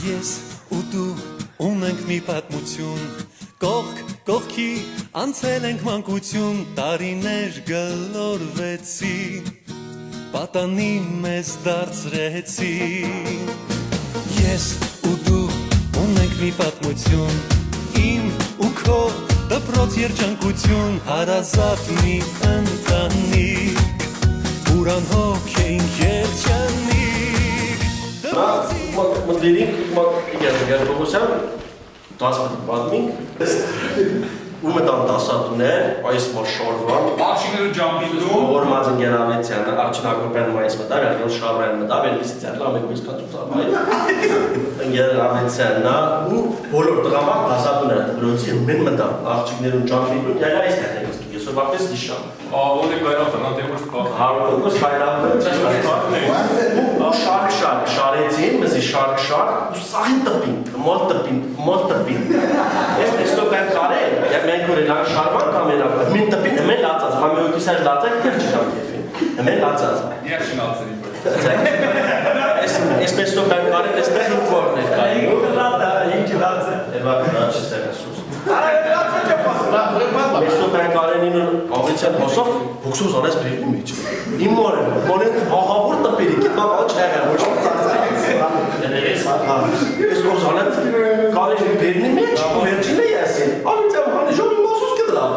Ես ու դու ունենք մի պատմություն Կողք կողքի անցել ենք մանկություն Տարիներ գլորվեցին Պատանի մեզ դարձրեցին Ես ու դու ունենք մի պատմություն Իմ ու քո դպրոց երջանկություն Հարազատ մի ընտանիք Ուրան հոգ էինք երջանիկ Մտվիրինք գերբողոսյան դասմտ պատմինք ու մտան դասատուներ այս մաշարվան Աղջիկներու ջամպինում Որմած են գերավեցյանը արջնակոպեն մայիս մտավ երգել շարվեն մտավ երգիսի ծերլա ամեկ միս կացուցավ գերավեցյաննա ու բոլոր տղամակ դասատուներ դպրոցի մեն մտան աղջիկներու ջամպինում յայլա այս տեղնենք Ես վապես դիշամ Աղոն է կայրավ տնան տեղուշ պախ Հարուս շարք շարեցին, մեզի շարք ու սաղին տպին, մոլ տպին Ես նեստոք այն կարել, և մենք որ էլան շարվան կամենապը Մին տպին, հմեն լացած, մամի ոգիսար լացակ, կեր չկամ կեվին Հմեն լացած Եվ շնացերի բր Ես նեստոք այն կարել, ես տեղ ինքվորն էր կարել Ինչ լաց է Էվա կրաչի սերասուս Մեստոք այն կարելին աղիցյան հոսով, հոգսուզ անես բրիվնի միջ Իմ մորեն հաղավոր տպիրի, կետմա բաղ չեղեր, ոչ Ես հոսանեմ կարելին բրիվնի միջ, վերջին է եսին Աղիցյան հանի ժողի մասուս կդրավ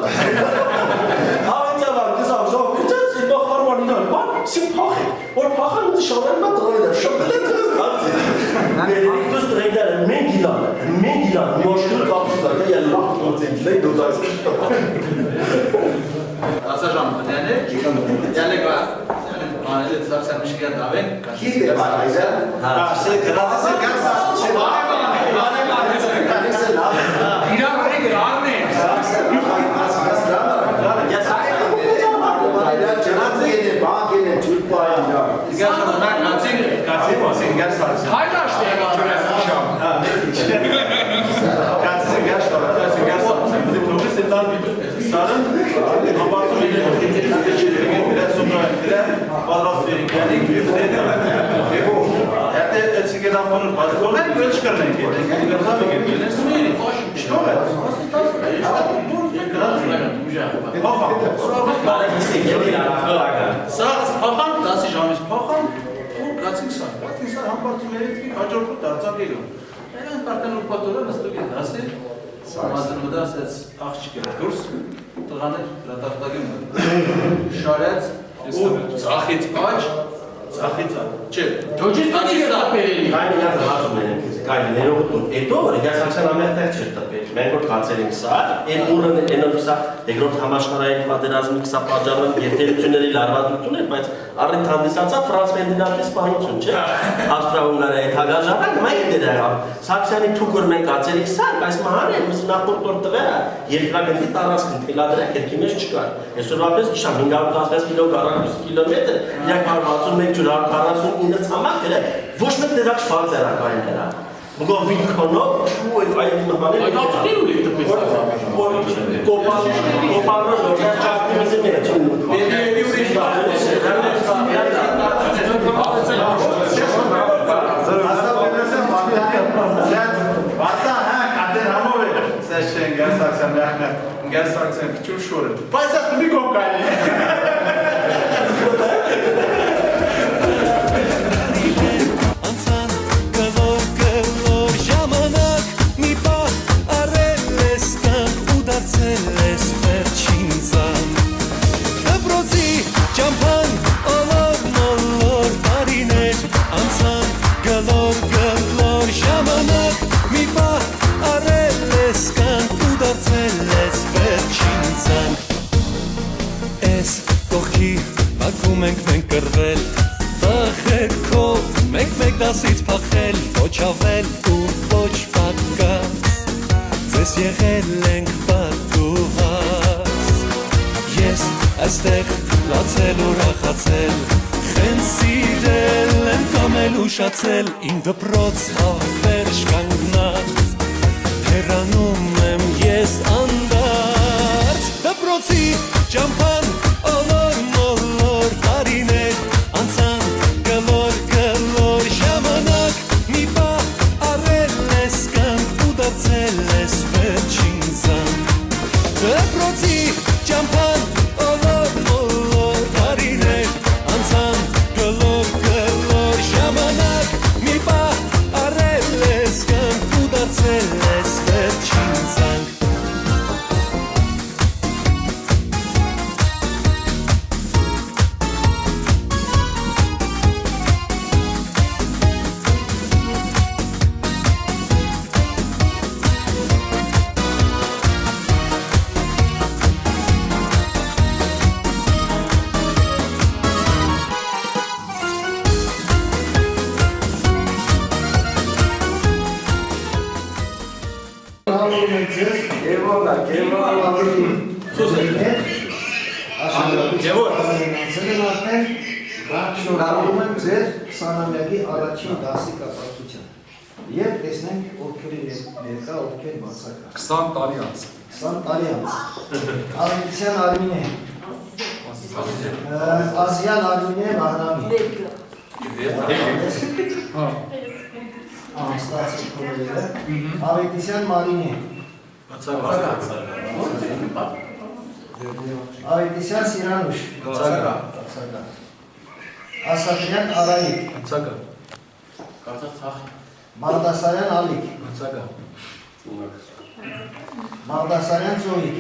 Աղիցյան վար կզավ ժող վիճած, իբա խարվան իրան բան, սին պախ է Որ պախան ինձ շավեն մա տրոյն է, շոպել է տրոյն Ներերիք դուս տրեյդար է մեն գիլան, մի ոշկուր կապսուտար, ել լախ կոնցենջ, լեյ դոզայս Ասաժան բնյանը, յանը կա, անելը ծարսան միշկյան դավեն, կիտ է բարայզը, ասե գրացը գասա, իրան արի գրարն է, Սաղս պախան, դասի ժամից պախան, ու կացինք սան, համպարտումերից հաջորդու դարձակերում Նրան պարտեն ուրպատորը նստուկ են դասի, մազր մդաս էց աղջիկ էր դուրս, տղաներ լատարտագեմ շարյաց, ծախից աջ, ծախից աջ, չէ, ջոջից տանից տապերելի Կայնի գազը հացում են ենքիզ, կայնի ներողություն, էտո որ գազ ակսան ամեղ տեղ չեր տպել, մենք որ կացել ենք սա, են ուրն ենով սա դեգրոտ համաշխարային պատերազմի կսա պաջարան երթերությունների լարվատություն էր, բայց առիթ հանդիսացա Ֆրանս մենդինատիս պահություն, չէ, Ավստրիա-Հունգարիայի թագաժարան, մայք դեր եղավ, Սաքսյանի թուգր մենք ացել ենք սա, բայց մահան են, մսի նախորդ որ տվե երկրագնդի տարածքն թելադրակ երկի մեջ չկար, այսօրվապես իշամ 516 կիլոմետր, 361 ջուր 149 ցամաք գրել, ոչ մեկ դրակ շպանցերակային դրա Մգով մի քոնով, ու այդ մհանել Այդ աղջիկներ ու լիք տպից Կոպանոր դորժար ճակնի մզի մեջ Եդի ուրիշ Գերսակցեն քչուր շորը Բայց այս մի կոպ կայնի Անցան գլոր ժամանակ մի պահ առել ես կան ու դարձել ես վերջին զան Դպրոցի ճամփան ոլոր տարիներ Անցան գլոր ժամանակ մի պահ առել ես կան ու դարձել ես վերջին զան Ես կողքի բակում ենք մենք կրվել Տախեքով մեկ դասից փախել Ոչ ավել ու ոչ պատկած Ձեզ եղել ենք պատուհաս Ես այստեղ լացել ու ռախացել Խեն սիրել եմ կամել ուշացել Իմ դպրոց հավերժ կանգնած Հեռանում եմ ես անդարձ Դպրոցի ճամփան ոլոր տարիներ Անցան գլոր ժամանակ մի պահ առել Շնորհավորում եմ ձեր 20-ամյակի առաջին դասի կապակցությամբ և տեսնենք ովքերի ներկա, ովքեր բացակա 20 տարի անց 20 տարի անց Ավետիսյան Արմինե Ազյան Արմինե Բահրամի Ստացի քորերը Ավետիսյան Մարինե Ավետիսյան Սիրանուշ Ասատրյան Արայիկ Մաղդասարյան Ալիկ Մաղդասարյան Ծոհիկ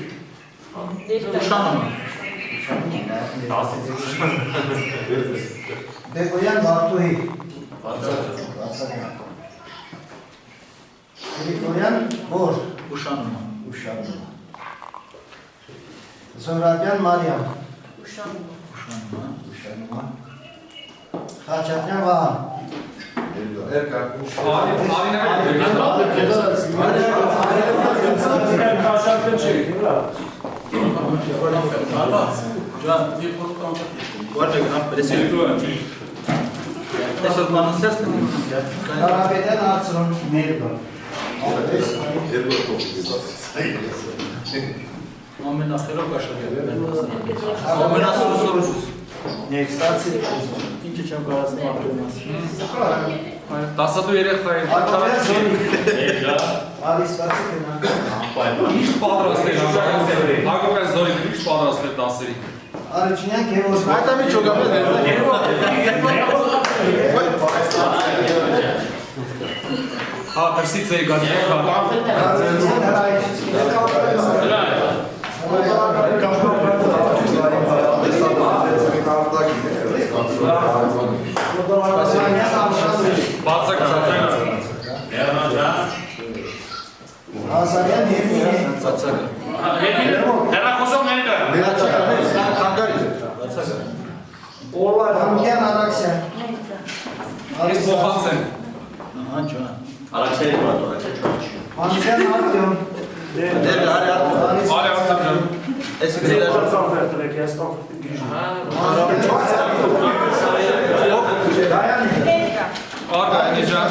Բեկոյան Բարտուհի Գրիգորյան Բոր Ուշանումը Զորաբյան Մարիամ Ուշանումը Խաչատրյան Վահան Կարապետյան Արծրուն Ամենախելոք աշակերտներ Ամենասուրսուրուս Ստացի Ինչ չեմ կարացնում ապրում Դասատու երեխայի Ակոբյան Զորիկ Ալի ստացի կնա Ինչ պատրաստել Ակոբյան Զորիկ ինչ պատրաստել դասերի Արությունյան Գևորգ Այդամի ճոգամը Հա, դրսից էի գած Արությունյան Հրայչ Ազարյան Հերմինե Համկյան Արաքսյան Ես փոխանց եմ Արաքսյանի մոտ, Համկյան Արտյոմ Արի Արտյոմ Արտյոմ ջան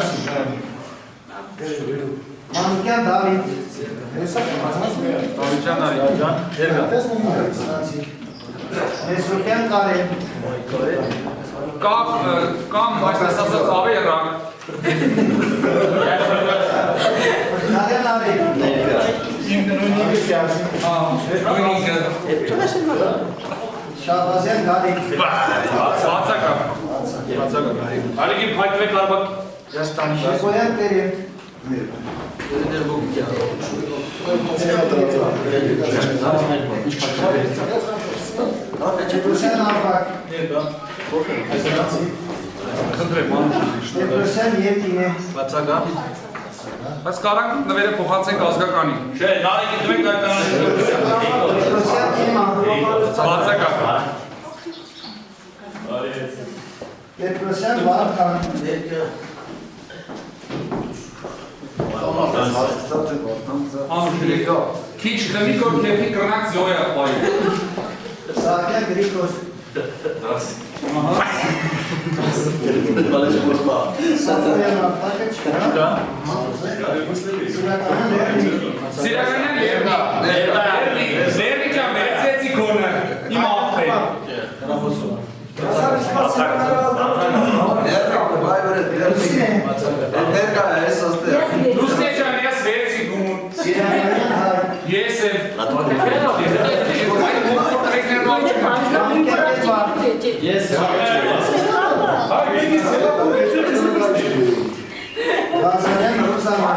Համկյան Դավիթ Դավիթյան արի Մեսրոպյան Կարեն Կամ այսպես ասած ավերակ Նարեն Արեք Շահբազյան Գարիկ Բացակա Արիգի փայտվեք արբակ Շեկոյան Տերեն Պետրոսյան Արբակ Պետրոսյան Ետինե Բայց կարանք նվերը փոխանցենք ազգականի Չէ, նարիքի դվեք դականի Պետրոսյան Իմա Բացակա Պետրոսյան Վարդան Քիչ խմիկոր կեփի կրնակ զոյա պայի Սահյա Գրիգոր Սաֆարյան Արտակը չկա Սիրականյան երնա Լերնի ճան մերեցեցի կոնը իմ աղպեր Լուսնե ճան ես վերեցի գումուն Ես եմ Ես Բազարյան Ռուզանա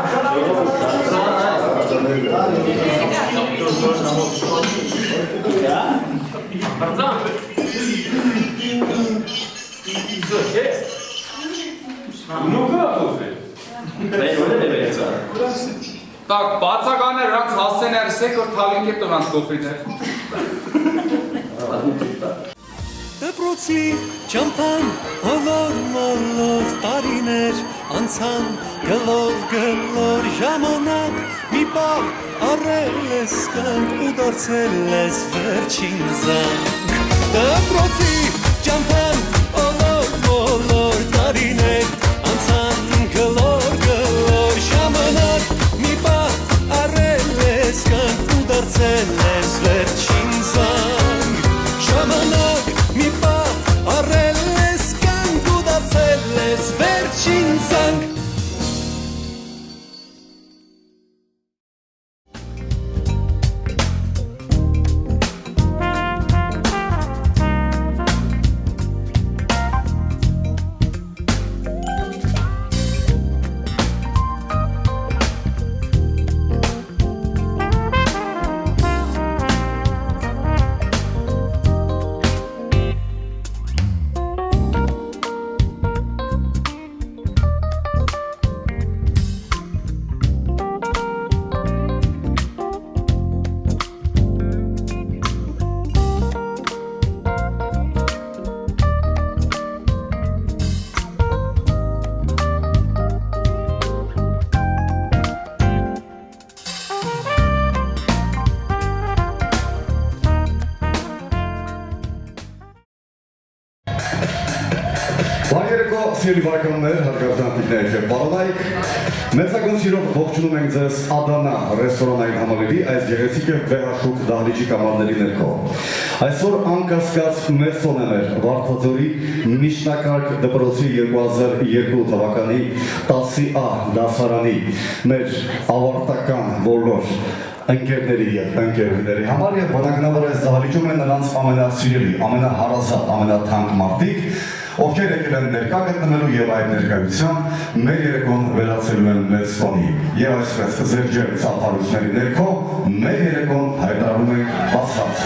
Так, բացականներ նրանց հասցեներ սեք որ թալինք է տոնանց կոֆրիներ Դպրոցի ճամփան հոլոր մոլով տարիներ անցան գլոր ժամանակ մի պահ առել ես կանք ու դարձել ես վերջին զանգ դպրոցի ճամփան բոլոր տարիներ անցան գլոր ժամանակ մի պահ առել ես կանք ու դարձել ես վերջին զանգ ժամանակ մի պահ առել ես կանք ու դարձել ես վերջին զանգ Բարերեկո սիրելի բարեկամներ, հարգարժաններ եւ բարոնայք, մեծագույն սիրով ողջունում ենք ձեզ Ադանա ռեստորանային համալիրի այս գեղեցիկ եւ վեհաշուկ դահլիճի կամարների ներքո։ Այսօր անկասկած մեծ տոն է մեր Վարդաձորի միջնակարգ դպրոցի 2002 թվականի 10-ա դասարանի մեր ավարտական բոլոր ընկերների եւ ընկերուհիների համար եւ բնականաբար այս դահլիճում են նրանց ամենասիրելի, ամենահարազատ, ամենաթանկ մարդիկ, ովքեր եկել են ներկա գտնվելու եւ այդ ներկայությամբ մեր երեկոն վերացելու են մեծ տոնի։ Եվ այսպես ձեր ջեր ծափարությունների ներքո մեր երեկոն հայտարարում ենք բացված։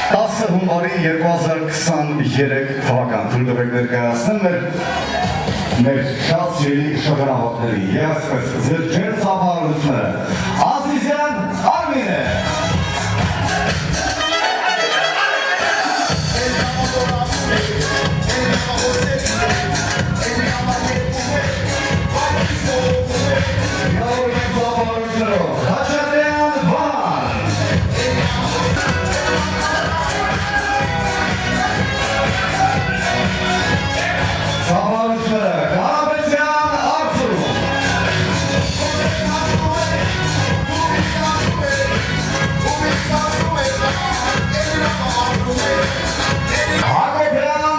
10 հունվարի 2023 թվական թույլ տվեք ներկայացնել մեր շատ սիրելի շրջանավարտների եւ այսպես ձեր ջեր ծափարությունները Ազիզյան Արմինե Հակոբյան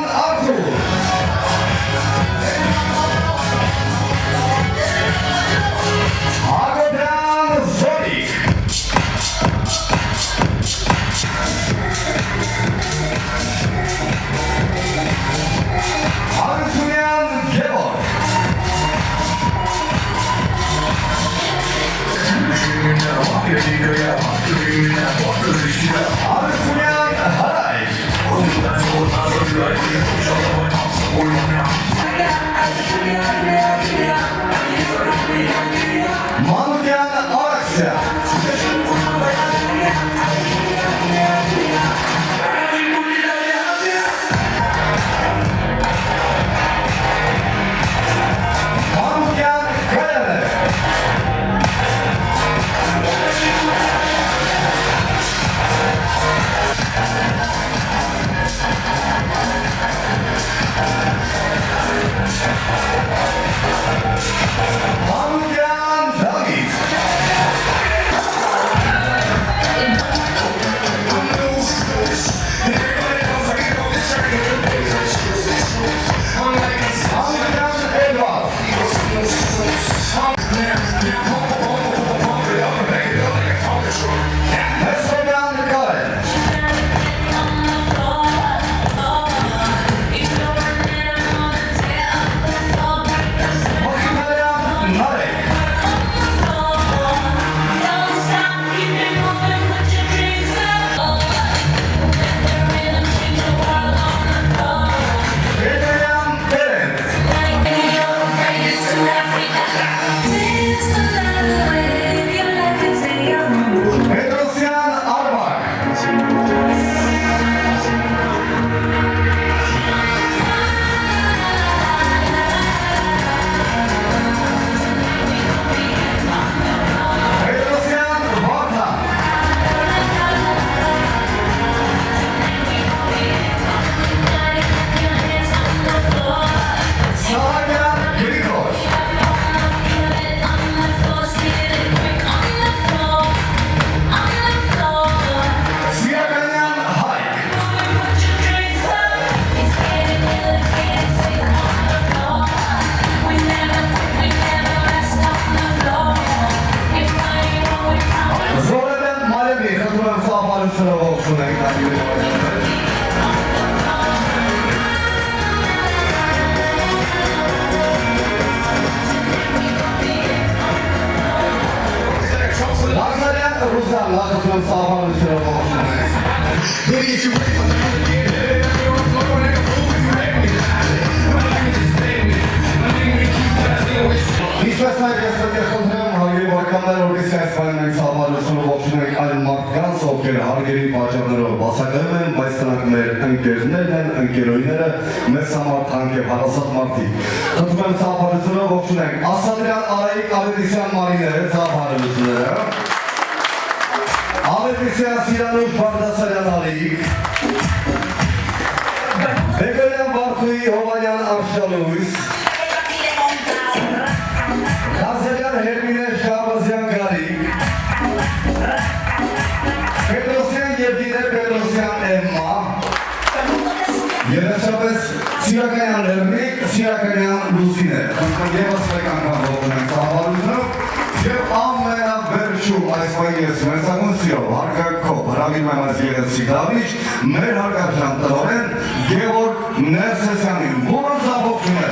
բացակայում են, բայց նրանք մեր ընկերներն են, ընկերոյները, մեզ համար թանկ և հարազատ մարդիկ։ Խնդրում եմ ծափարությունով ողջունենք Ասատրյան Արայիկ Ավետիսյան Մարիները, ծափարությունները, Ավետիսյան Սիրանուշ Բաղդասարյան Ալիկ, Բեկորյան Վարդուի Հովանյան Արշալույս, Խազարյան Հերմինե Շահբազյան Գարիկ, Պետրոսյան Եվգենե Պետրոսյան Էմմա, Երեշապես Սիրականյան Լերնիկ, Սիրականյան Լուսինե, ևս մեկ անգամ ողջունենք ծափարությունով և ամենավերջում այս պահին ես մեծագույնսիով հարգանքով հրավիրում եմ այս գեղեցիկ դահլիճ մեր հարգարժան տնօրեն Գևորգ Ներսեսյանին, որը ծափողջում է։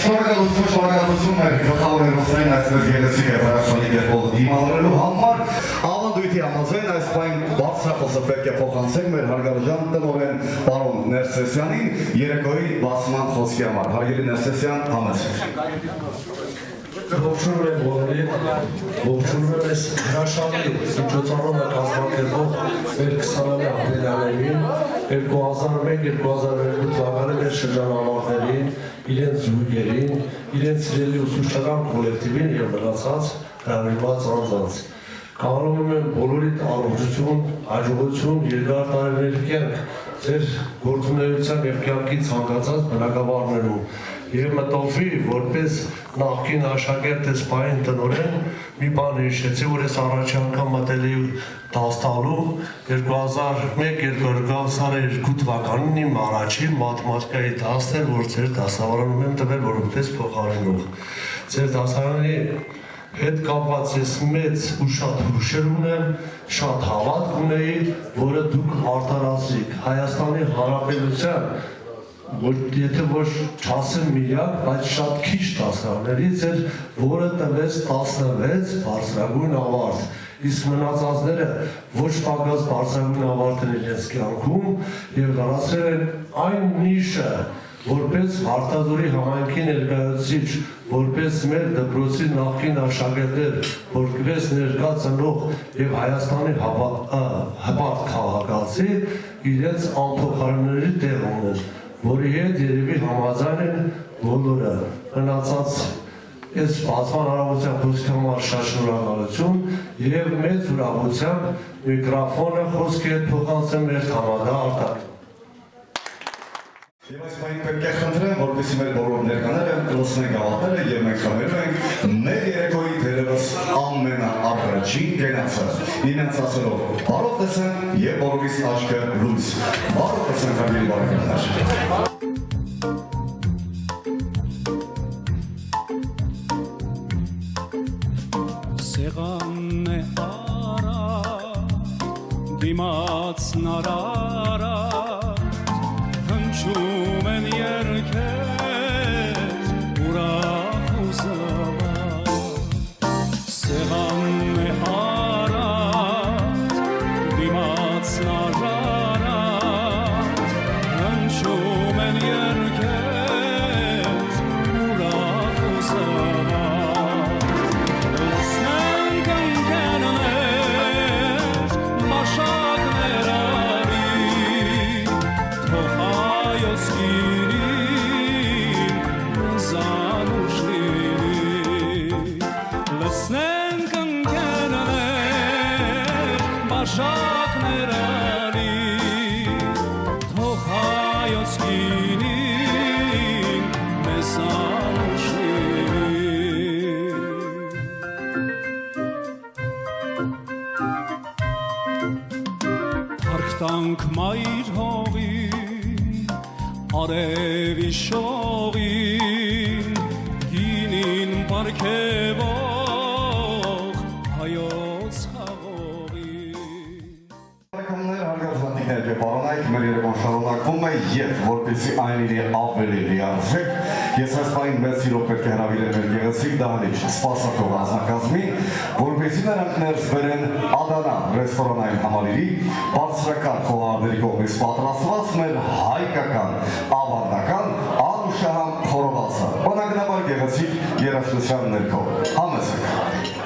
Շնորհակալություն մեր գլխավոր հերոսներին այսպես գեղեցիկ և հրաշալի կերպով դիմադրելու համար։ Ավանդույթի համաձայն այս պահին բարձրախոսը պետք է փոխանցենք մեր հարգարժան տնօրեն պարոն Ներսեսյանին երեկոյի բացման խոսքի համար։ Հարգելի Ներսեսյան, համեցեք։ Ողջունում եմ բոլորին, ողջունում եմ այս հրաշալի միջոցառումը կազմակերպող մեր 20-ամյա ապրիլյաներին, 2001-2002 թվականի մեր շրջանավարտներին, իրենց զույգերին, իրենց սիրելի ուսուցչական կոլեկտիվին և մնացած հրավիրված անձանց։ Կամենում եմ բոլորիդ առողջություն, հաջողություն, երկար տարիների կյանք, ձեր գործունեության և կյանքի ցանկացած բնակավարներում և մտովի, որպես նախկին աշակերտ ես պահին տնօրեն, մի բան հիշեցի, որ ես առաջի անգամ մտել էի դաստալում 2001-2002 թվականին իմ առաջին մաթեմատիկայի դասն էր, որ ձեր դասավարանում եմ տվել որպես փոխարինող։ Ձեր դասարանի հետ կապված ես մեծ ու շատ հուշեր ունեմ, շատ հավատք ունեի, որը դուք արդարացրիք Հայաստանի Հանրապետության եթե ոչ չասեմ միակ, բայց շատ քիչ դասարաններից էր, որը տվեց 16 բարձրագույն ավարտ, իսկ մնացածները ոչ պակաս բարձրագույն ավարտ են իրենց կյանքում և դարձրել են այն նիշը, որպես Վարդազորի համայնքի ներկայացուցիչ, որպես մեր դպրոցի նախկին աշակերտներ, որպես ներկա ծնող և Հայաստանի հպարտ քաղաքացի իրենց անփոխարինելի տեղ ունեն, որի հետ երևի համաձայն են բոլորը։ Մնացած այս բացման հարավության խոսքի համար շատ շնորհակալություն և մեծ ուրախությամբ միկրոֆոնը խոսքի հետ փոխանցեմ մեր համադա Արտակ։ Եվ այս պահին պետք է խնդրեմ, որպեսզի մեր բոլոր ներկաները լսեն գաղափարը և մենք խմելու ենք մեր երեկոյի դերևս ամենաառաջին կենացը։ Իրենց ասելով բարով տեսենք և բոլորիս աչքը լույս։ Բարով տեսենք հարգելի բարեկամներ։ Սեղանն է արագ, դիմացն արարագ, հնչում են երգեր, ուրախ ու զավակ։ Սեղանն է արագ, դիմացն արարագ, հնչում են երգեր, ուրախ ու զավակ։ Շակներ անի, թող հայոց կինին մեզ անուշի։ Թարք տանք մայր հողին, արևի շողին, կինին պարգևող հայոց Պարոնայք մեր երևան շարունակվում է և որպեսզի այն իրի ավելի լիարժեք Ես այս պահին մեծ սիրով պետք է հրավիրեմ մեր գեղեցիկ դահլիճ սպասարկող անձնակազմին, որպեսզի նրանք ներս բերեն Ադանա ռեստորանային համալիրի բարձրական խոհարների կողմից պատրաստված մեր հայկական ավանդական անուշահամ խորովածը, բնականաբար գեղեցիկ երաժշտության ներքո։ Համեցեք։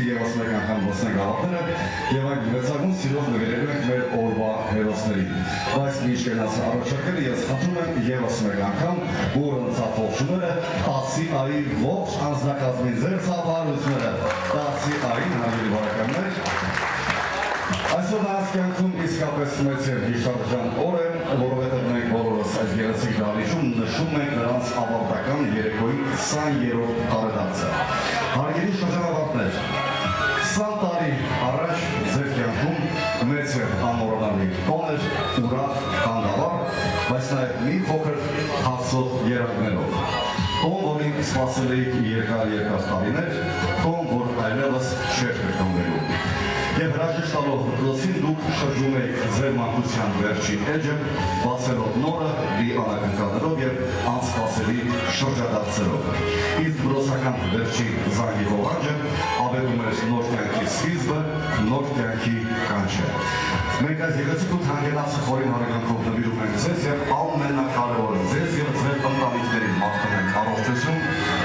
Եվս մեկ անգամ ոսնենք ավարտները և այն մեծագույն սիրով նվիրելու ենք մեր օրվա հերոսներին։ Բայց մինչ կենացը առաջարկելը ես խնդրում եմ եվս մեկ անգամ ուրնցած ողջունները Տասի այի ողջ անձնակազմին ձեր ծափարությունները Տասի ային հարգելի բարեկամներ։ Այսօր նրանց կյանքում իսկապես մեծ և հիշարժան օր է, որովհետև մենք բոլորս այս գեղեցիկ դահլիճում նշում ենք նրանց ավարտական երեկոյի 20-րդ տարեդարձը։ Հարգելի շրջանավարտներ, 20 տարի առաջ ձեր կյանքում մեծ և անմոռանալի տոն էր, ուրախ, խանդավառ, բայց նաև մի փոքր հացող երակներով։ Տոն, որին սպասել էիք երկար տարիներ, տոն, որ այլևս չէր կրկնվելու։ Եվ հրաժեշտ տալով դրոցին դուք շրջում եք ձեր մանկության վերջի էջը, բացելով նորը լի անակնկալներով և անսպասելի շրջադարձերով։ Իսկ դրոցական վերջի զանգի ողանջը ավետում էր նոր կյանքի սկիզբը, նոր կյանքի կանչը։ Մենք այս գեղեցիկ ու հանգենացը խորին հարգանքով նվիրում ենք ձեզ և ամենակարևորը ձեզ և ձեր ընտանիքներին մաղթում ենք առողջություն,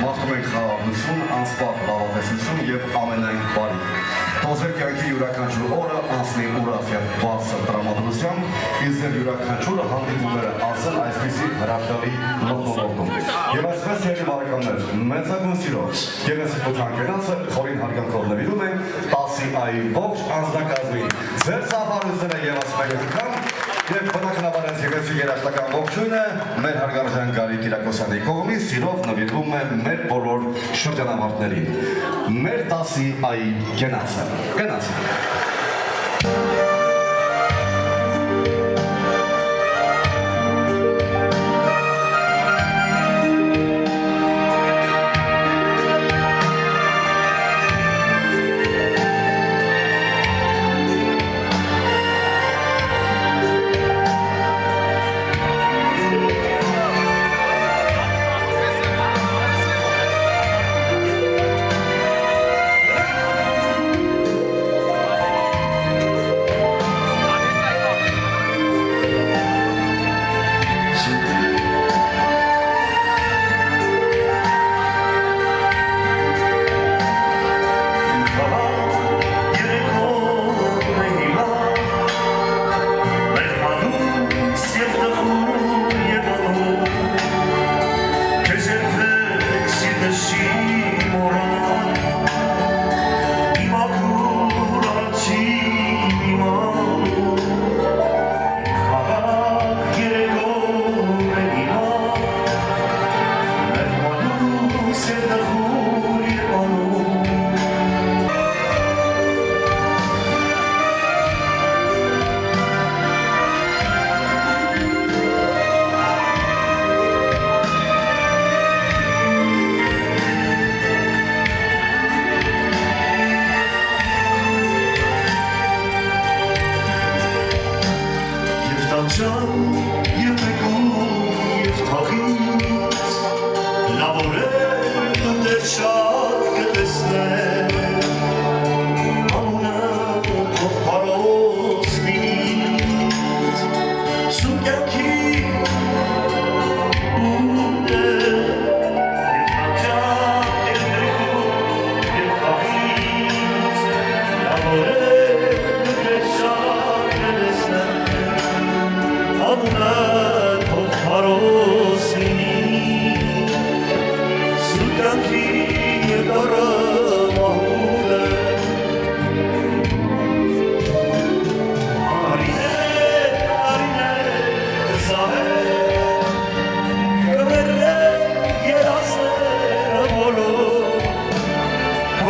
մաղթում ենք խաղաղություն, անսպառ լավատեսություն և ամենայն բարիք։ Թող ձեր կյանքի յուրաքանչյուր օրը անցնի ուրախ և բարձր տրամադրությամբ, իսկ ձեր յուրաքանչյուրը հանդիպումները անցնեն այսպիսի հրաշալի մթնոլորտում։ Եվ այսպես ելի բարեկամներ, մեծագույն սիրով գեղեցիկ ու հանգենացը խորին հարգանքով նվիրում ենք Տասի այի ողջ անձնակազմին։ Ձեր ծափարությունները ևս մեկ անգամ և բնականաբար այս գեղեցիկ երաժշտական ողջույնը մեր հարգարժան Գարիկ Կիրակոսյանի կողմից սիրով նվիրվում է մեր բոլոր շրջանավարտներին։ Մեր Տասի այի գնացը։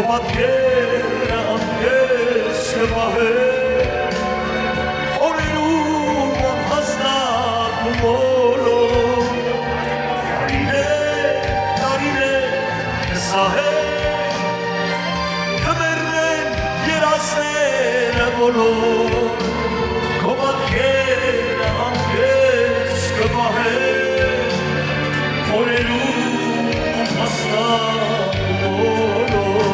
պատկերը անգես կպահեմ օրերում անհաստատ ու մոլոր տարիներ կսահեմ կմեռնեն երասները բոլոր քո պատկերը անգես կպահեմ օրերում անհաստատ ու մոլոր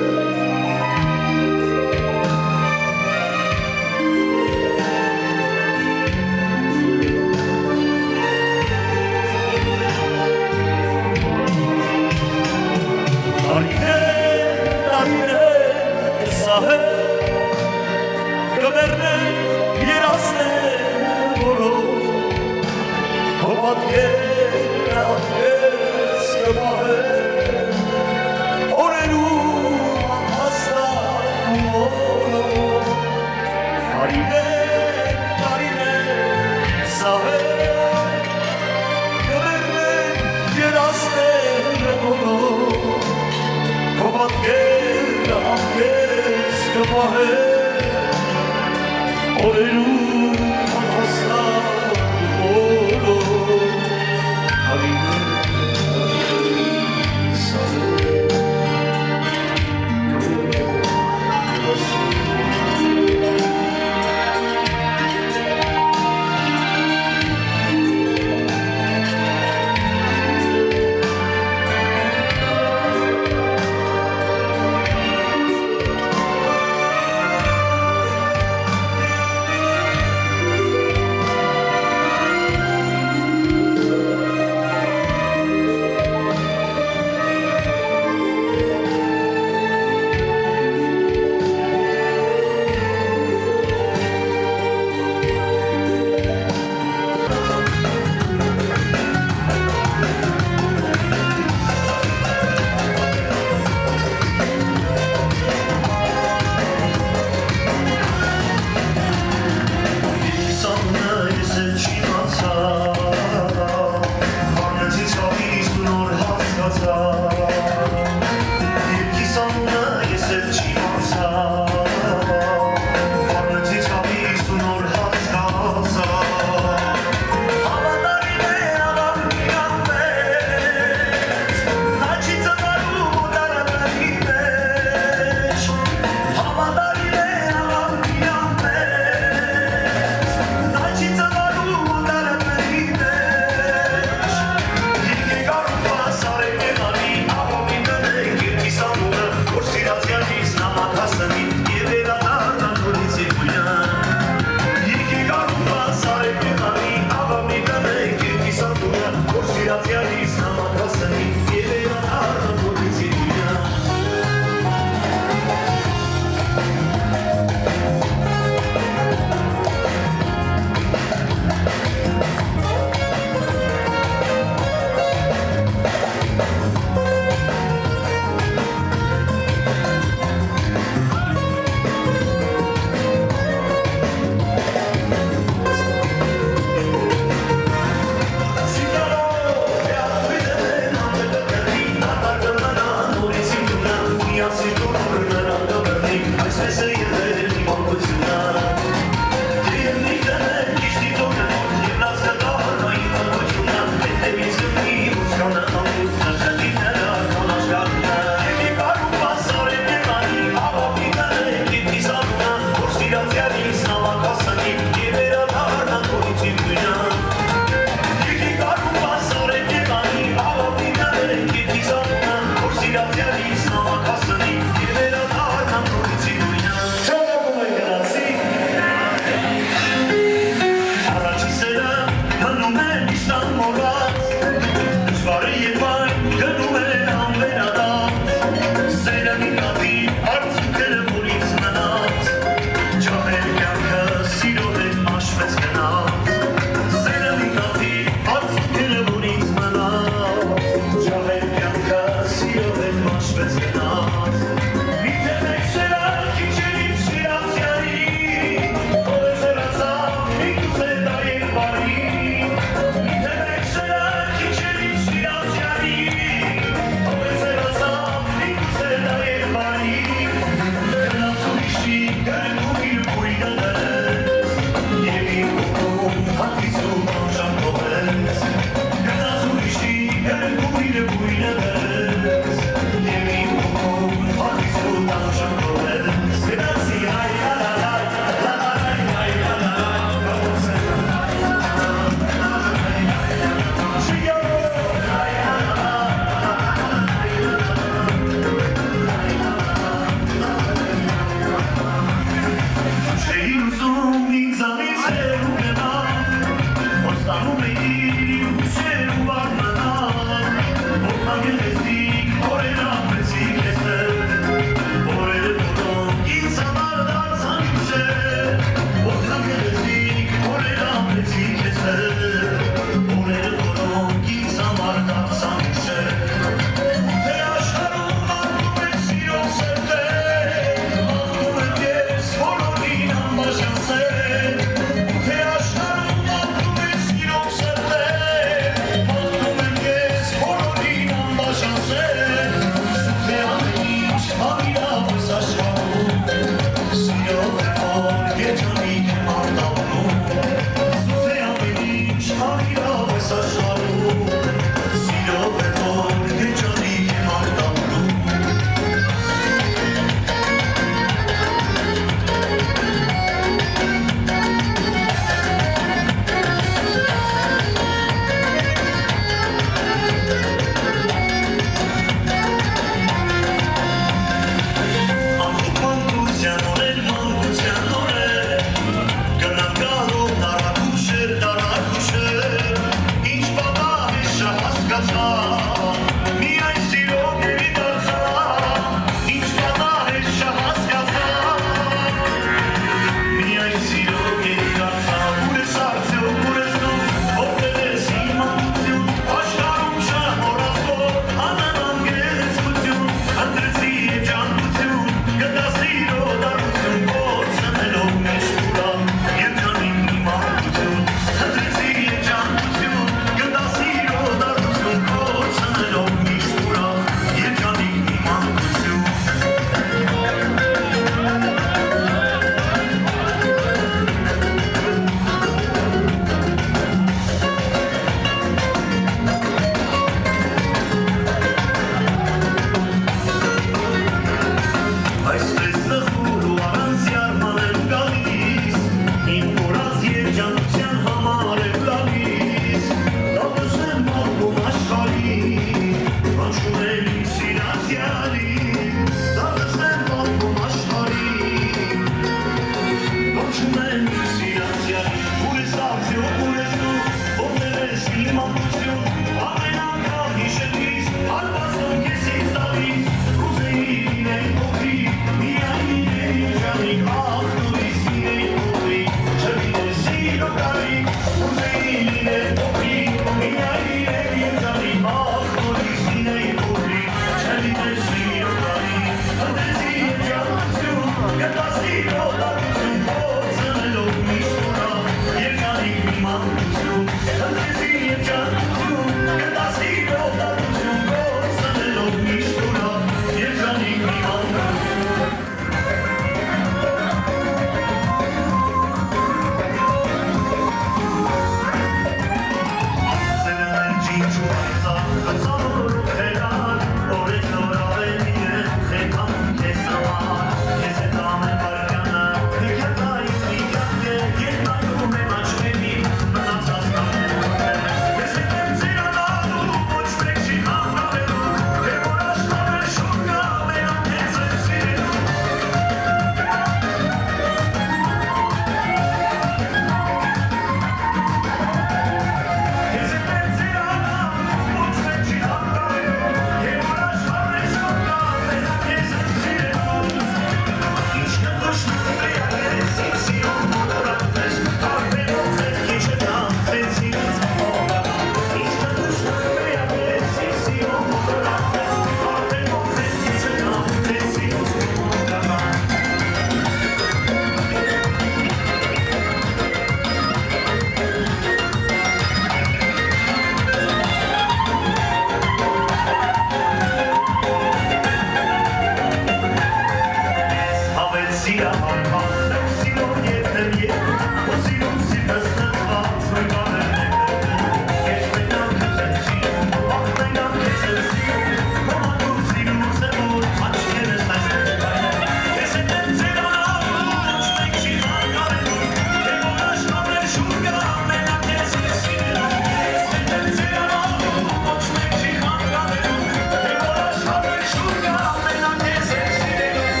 Շուրգա ամենատես է սիրելուս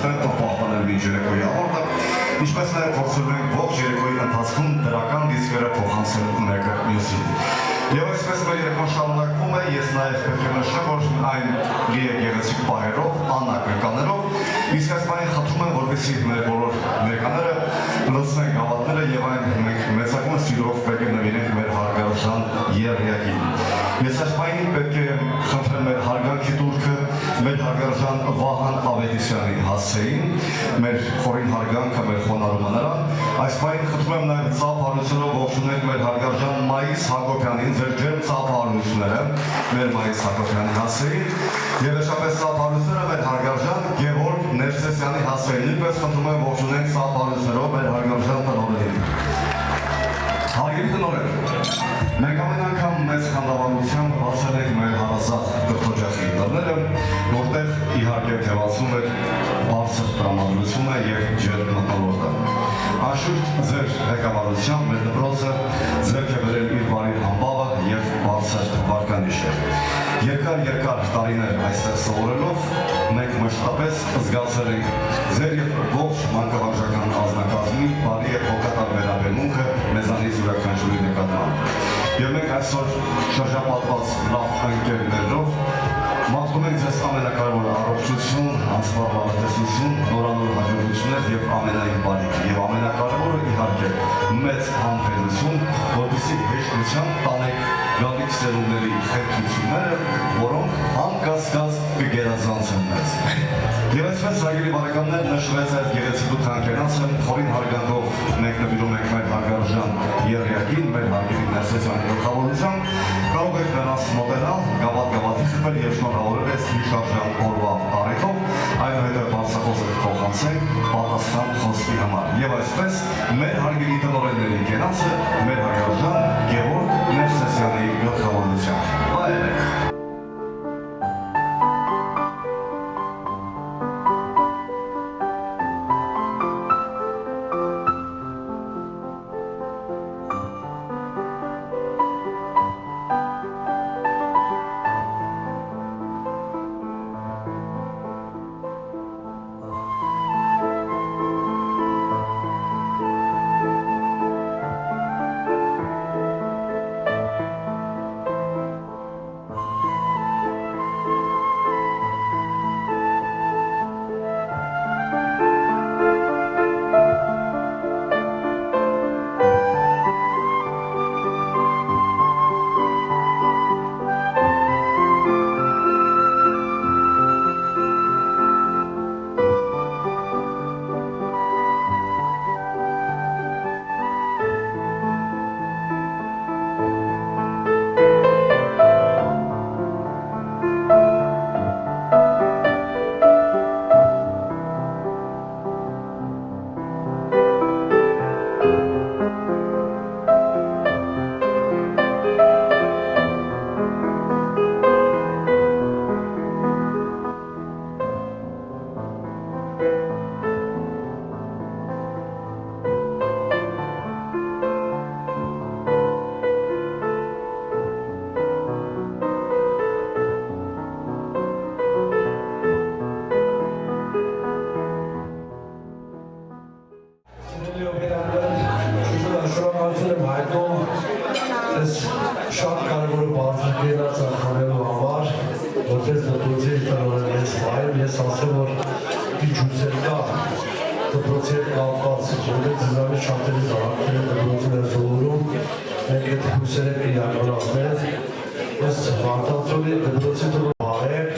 կօգնենք որ պահպանել մինչ երեկոյի ավարտը, ինչպես նաև փորձում ենք ողջ երեկոյի ընթացքում դրական դիսկերը փոխանցել մեկը մյուսին։ Եվ այսպես մեր երեկոն շարունակվում է, ես նաև պետք է նշեմ, որ այն լի է գեղեցիկ պահերով, աննախնականերով, իսկ այս բանին խնդրում եմ, որպեսզի մեր բոլոր ներկաները լցնեն գավաթները եւ այն մենք մեծագույն սիրով պետք է նվիրենք մեր հարգարժան եռյակին։ Ես այս բանին պետք է խնդրեմ մեր հարգանքի դուրքը մեր հարգարժան Վահան Ավետիսյանի հասցեին, մեր խորին հարգանքը, մեր խոնարհումը նրան, այս բանին խնդրում եմ նաև ծափարությունով ողջունել մեր հարգարժան Մայիս Հակոբյանին, ձեր ջերմ ծափարությունները, մեր Մայիս Հակոբյանի հասցեին, եւ վերջապես ծափարությունները մեր հարգարժան Գևորգ Ներսեսյանի հասցեին, նույնպես խնդրում եմ ողջունենք ծափարություններով մեր հարգարժան տնօրենին։ Հարգելի տնօրեն, մենք ամեն անգամ մեծ խանդավառությամբ բացել ենք մեր հարազատ կրթօջախի դռները, որտեղ իհարկե թևածում էր բարձր տրամադրությունը եւ ջերմ մթնոլորտը։ Անշուշտ ձեր ղեկավարությամբ մեր դպրոցը ձեռք է բերել իր բարի համբավը եւ բարձր վարկանիշը։ Երկար տարիներ այստեղ սովորելով մենք մշտապես զգացել ենք ձեր եւ ողջ մանկավարժական ազնագազմի բարի եւ հոգատար վերաբերմունքը մեզանից յուրաքանչյուրի նկատմամբ։ Եվ մենք այսօր շրջապատված լավ ընկերներով մաղթում ենք ձեզ ամենակարևորը առողջություն, անսպառ բարեկեցություն, նորանոր հաջողություններ եւ ամենայն բարիք։ Եվ ամենակարևորը իհարկե մեծ համբերություն, որպեսզի հեշտությամբ տանեք գալիք սերունդների խնդիրությունները, որոնք անկասկած կգերազանցեն մեզ։ Եվ այսպես հարգելի բարեկամներ, նշվեց այդ գեղեցիկ թանկենացը, խորին հարգանքով մենք նվիրում ենք մեր հարգարժան եռյակին, մեր հարգելի Ներսեսյանի գլխավորությամբ, կարող եք նրանց մոտենալ, գավաթ-գավաթի խփել եւ շնորհավորել այս հիշարժան օրվա տարեթով, այնուհետև բարձրախոսը փոխանցենք պատասխան խոսքի համար։ Եվ այսպես մեր հարգելի տնօրենների կենացը մեր հարգարժան Գևորգ Ներսեսյանի գլխավորությամբ։ Բայրեք։ Շատ կարևոր է բարձրացնել ծախանելու համար, որպես դպրոցի տնօրենից վայր, ես ասեմ, որ քիչ ուզել կա դպրոցի հետ կապված, որպես ձեզանից շատերի զավակները դպրոցին են սովորում, մենք այդ հույսերը կիրականացնենք, ըստ Վարդանցովի դպրոցի տնօրեն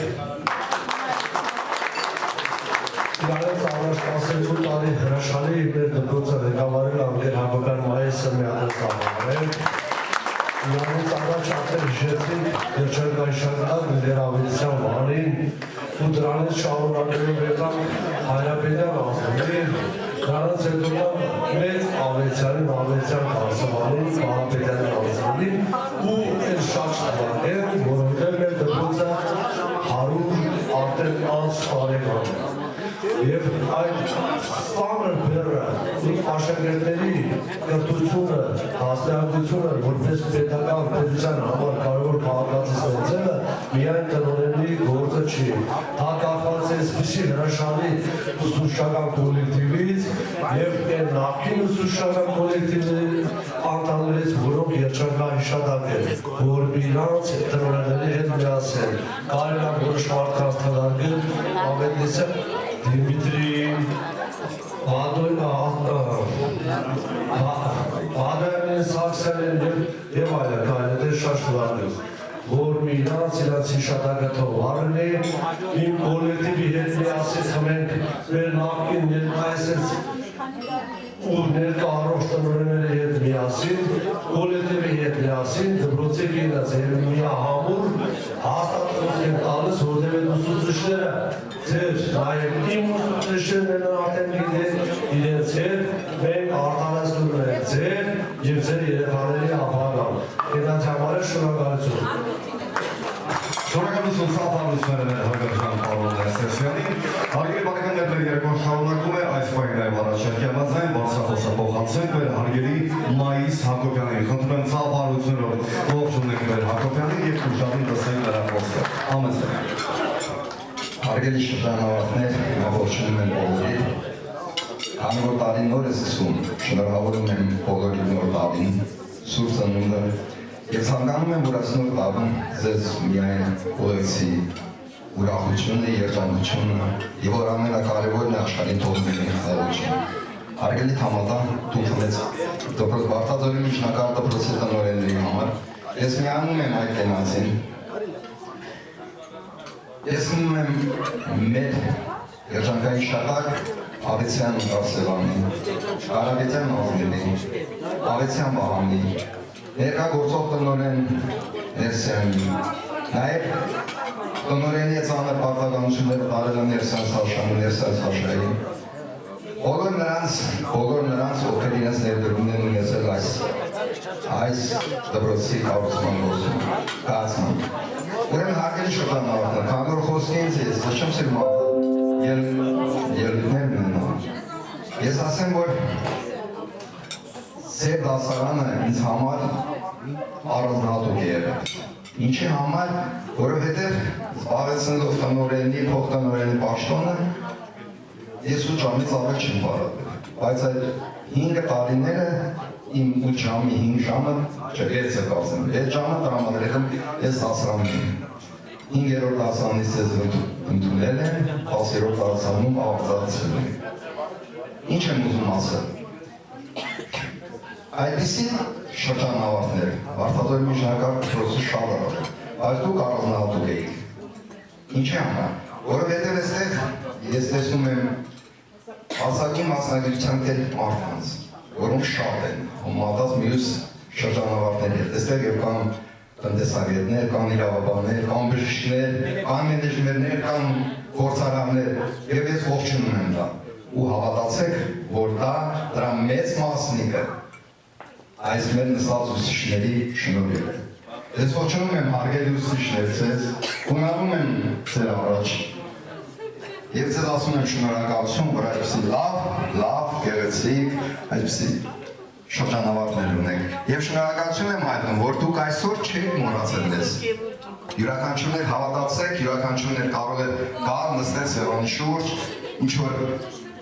Իրանից առաջ 12 տարի հրաշալի մեր դպրոցը ղեկավարել անգեր Հակոբյան Մայիսը միաձայնել Իրանից առաջ արդեն հիշեցին երջանկայնշարժան Գնդեր Ավետիսյան Վահանին ու դրանից շարունակելով եկան Հայրապետյան Ազգին, դրանից հետո մեծ Ավետիսյանին Ավետիսյան Կարսովանին, Կարապետյան Ազգին ու էլ շատ շտավակեր, որովհետև մեր դպրոցը 100 արդեն անց տարեկան Եվ այդ սպամր բերը աշակերտների կրթությունը, հասարակությունը, որպես պետական պետության համար կարևոր քաղաքացի ստեղծելը միայն տնօրենի գործը չի։ Դա կախված է այսպիսի հրաշալի ուսուցչական կոլեկտիվից եւ այն նախկին ուսուցչական կոլեկտիվների անդամներից, որոնք երջանկային հիշատակ են, որ իրանց տնօրենների հետ միասին կարելի է որոշ մարդկանց թվարկել Ավետիսը Դիմիտրին, Ադամին, Սաքսյանին և այլն այլն շատ շուտարներ, որ իրանց հիշատակը թողարնի, իմ կոլեկտիվի հետ միասին խմենք մեր նախկին ներկայացած ու ներկա առողջ տնօրենների հետ միասին, կոլեկտիվի հետ միասին, դպրոցի կինած միահամուր հաստատություն են տալիս, որտեղ այդ ուսուցիչները ձեր նաև իմ ուսուցիչներն արդեն գիտեն իրենց հետ, մենք արտանացնում ենք ձեր և ձեր երեխաների ապագան։ Դրանց համար է շնորհակալություն։ Շնորհակալություն սափարությունները հարգարժան պարոն Ներսեսյանին։ Հարգելի բարեկամներ, մեր երեկոն շարունակում է այս պահին նաև առաջարկի համաձայն բարձրախոսը փոխանցենք մեր հարգելի Մայիս Հակոբյանին։ Խնդրում եմ սափարություններով ողջունենք մեր Հակոբյանին և ուշադիր լսենք նրա խոսքը։ Համեցեք։ Հարգելի շրջանավարտներ, ողջունում եմ բոլորին։ Քանի որ տարին նոր է սկսում, շնորհավորում եմ բոլորին նոր տարին, Սուրբ Ծնունդը եւ ցանկանում եմ, որ այս նոր տարում ձեզ միայն ուղեկցի ուրախությունը, երջանկությունը եւ որ ամենակարևորն է աշխարհին թողնի խաղաղություն։ Հարգելի թամադան, դուք խմեց դպրոց Վարդաձորի միջնակարգ դպրոցի տնօրենների համար ես միանում եմ այդ տեմացին։ Ես ունում եմ մեր երջանկային շատակ Ավետիսյան Արսևանի, Կարապետյան Ազնևի, Ավետիսյան Վահանի, ներկա գործող տնօրեն Ներսյանի, նաև տնօրենի ծանր պարտականությունները տարել են Ներսյան Սաշյանի, Ներսյան Սաշյանի, բոլոր նրանց, ովքեր իրենց ներդրումն են ունեցել այս դպրոցի կառուցման գործում, կայացման։ Ուրեմն հարգելի շրջանավարտներ, քանի որ խոսքի ինձ ես չեմ սիրում ելույթներ ունենալ։ Ես ասեմ, որ ձեր դասարանը ինձ համար առանձնահատուկ է եղել։ Ինչի համար, որովհետև զբաղեցնելով տնօրենի, փոխտնօրենի պաշտոնը, ես 8 ժամից ավել չեմ պարապել, բայց այդ 5 տարիները իմ 8 ժամի 5 ժամը չգերց է կացեմ, 6 ժամը տրամադրել եմ ես դասարանին։ 5-րդ դասարանից ես ընդունել եմ, 10-րդ դասարանում աղձացել եմ։ Ինչ եմ ուզում ասել։ Այդպիսի շրջանավարտներ, Վարդաձորի միջնակարգ դպրոցի շատ առավ, բայց դուք առանձնահատուկ էիք։ Ինչի համար, որովհետև այստեղ ես տեսնում եմ հասակի մասնագիտության tel մարդկանց, որոնք շատ են, համատած մյուս շրջանավարտների հետ, այստեղ և կան տնտեսագետներ, կան իրավաբաններ, կան բժիշկներ, կան մենեջերներ, կան գործարարներ, և ես ողջունում եմ դա, ու հավատացեք, որ դրա մեծ մասնիկը այս մեր նստած ուսուցիչների շնորհիվ է։ Ես ողջունում եմ հարգելի ուսուցիչներ ձեզ, գնահատում եմ ձեր առաջ եւ ձեզ ասում եմ շնորհակալություն, որ այսպիսի լավ, գեղեցիկ, այսպիսի շրջանավարտներ ունենք։ Եվ շնորհակալություն եմ հայտնում, որ դուք այսօր չեք մոռացել մեզ։ Յուրաքանչյուրներ հավատացեք, յուրաքանչյուրներ կարող է գալ նստել սեղանի շուրջ, ինչ որ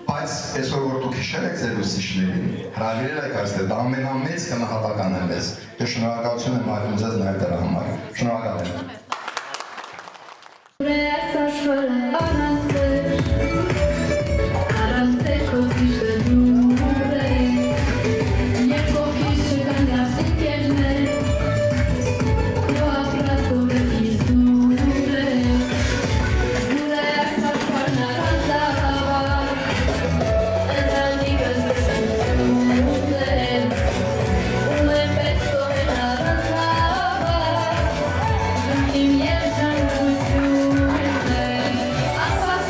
բայց այսօր որ դուք հիշել եք ձեր ուսուցիչներին, հրավիրել եք այստեղ, դա ամենամեծ գնահատական է մեզ։ Ես շնորհակալություն եմ հայտնում ձեզ նաև դրա համար։ Շնորհակալ եմ։ Asas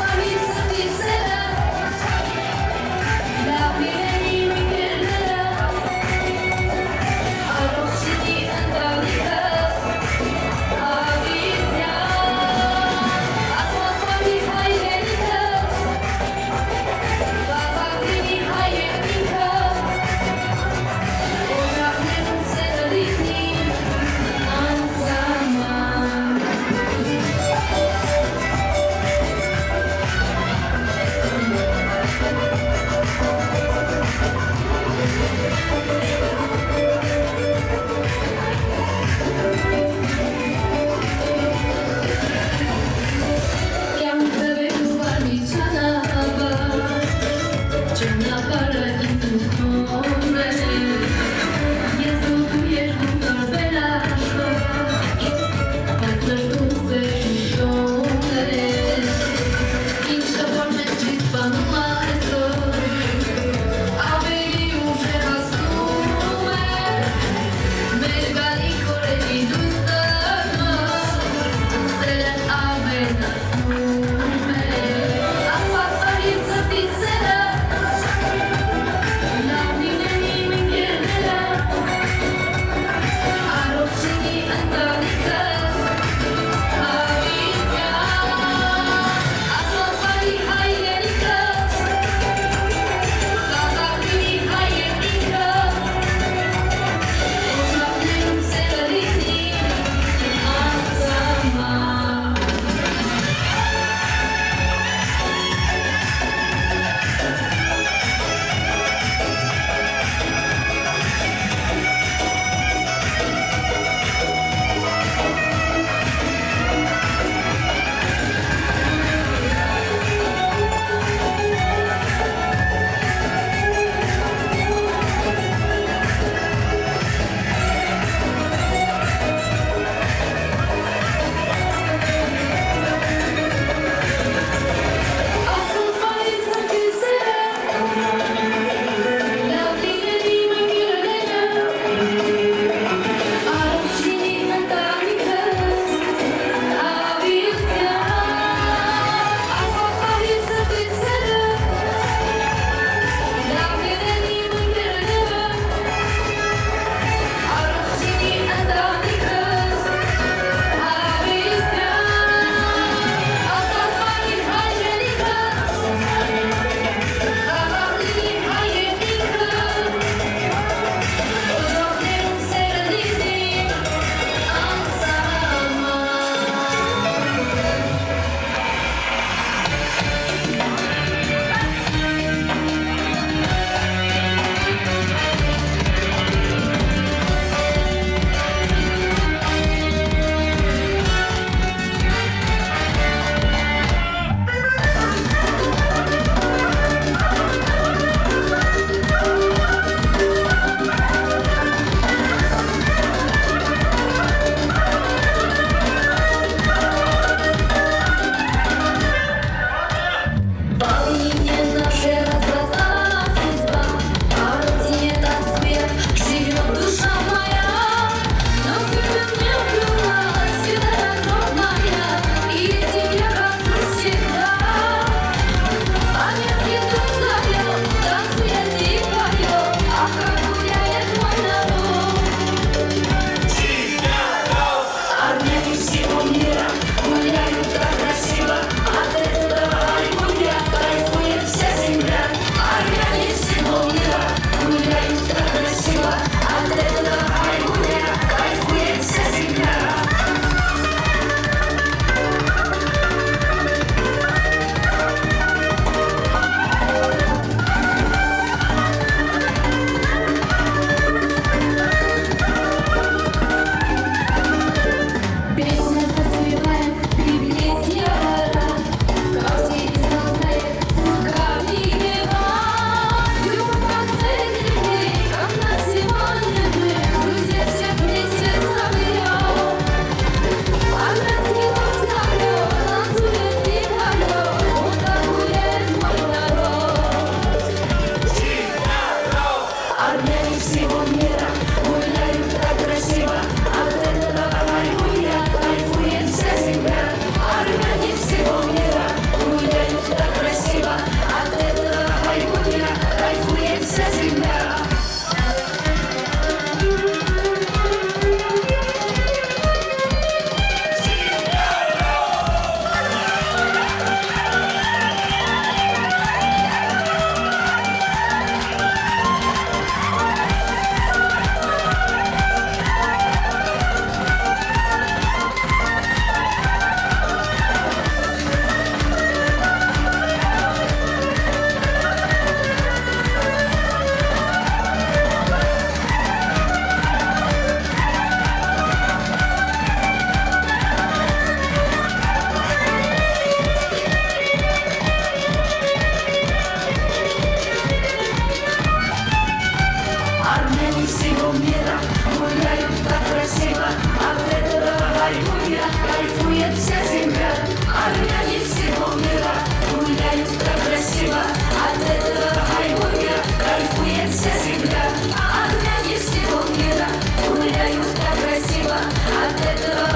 вся земля одна из всего мира, гуляют так красиво, от этого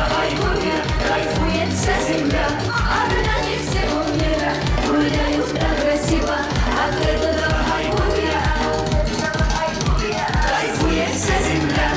кайфует вся земля, одна из всего мира, гуляют так красиво, от этого кайфует вся земля.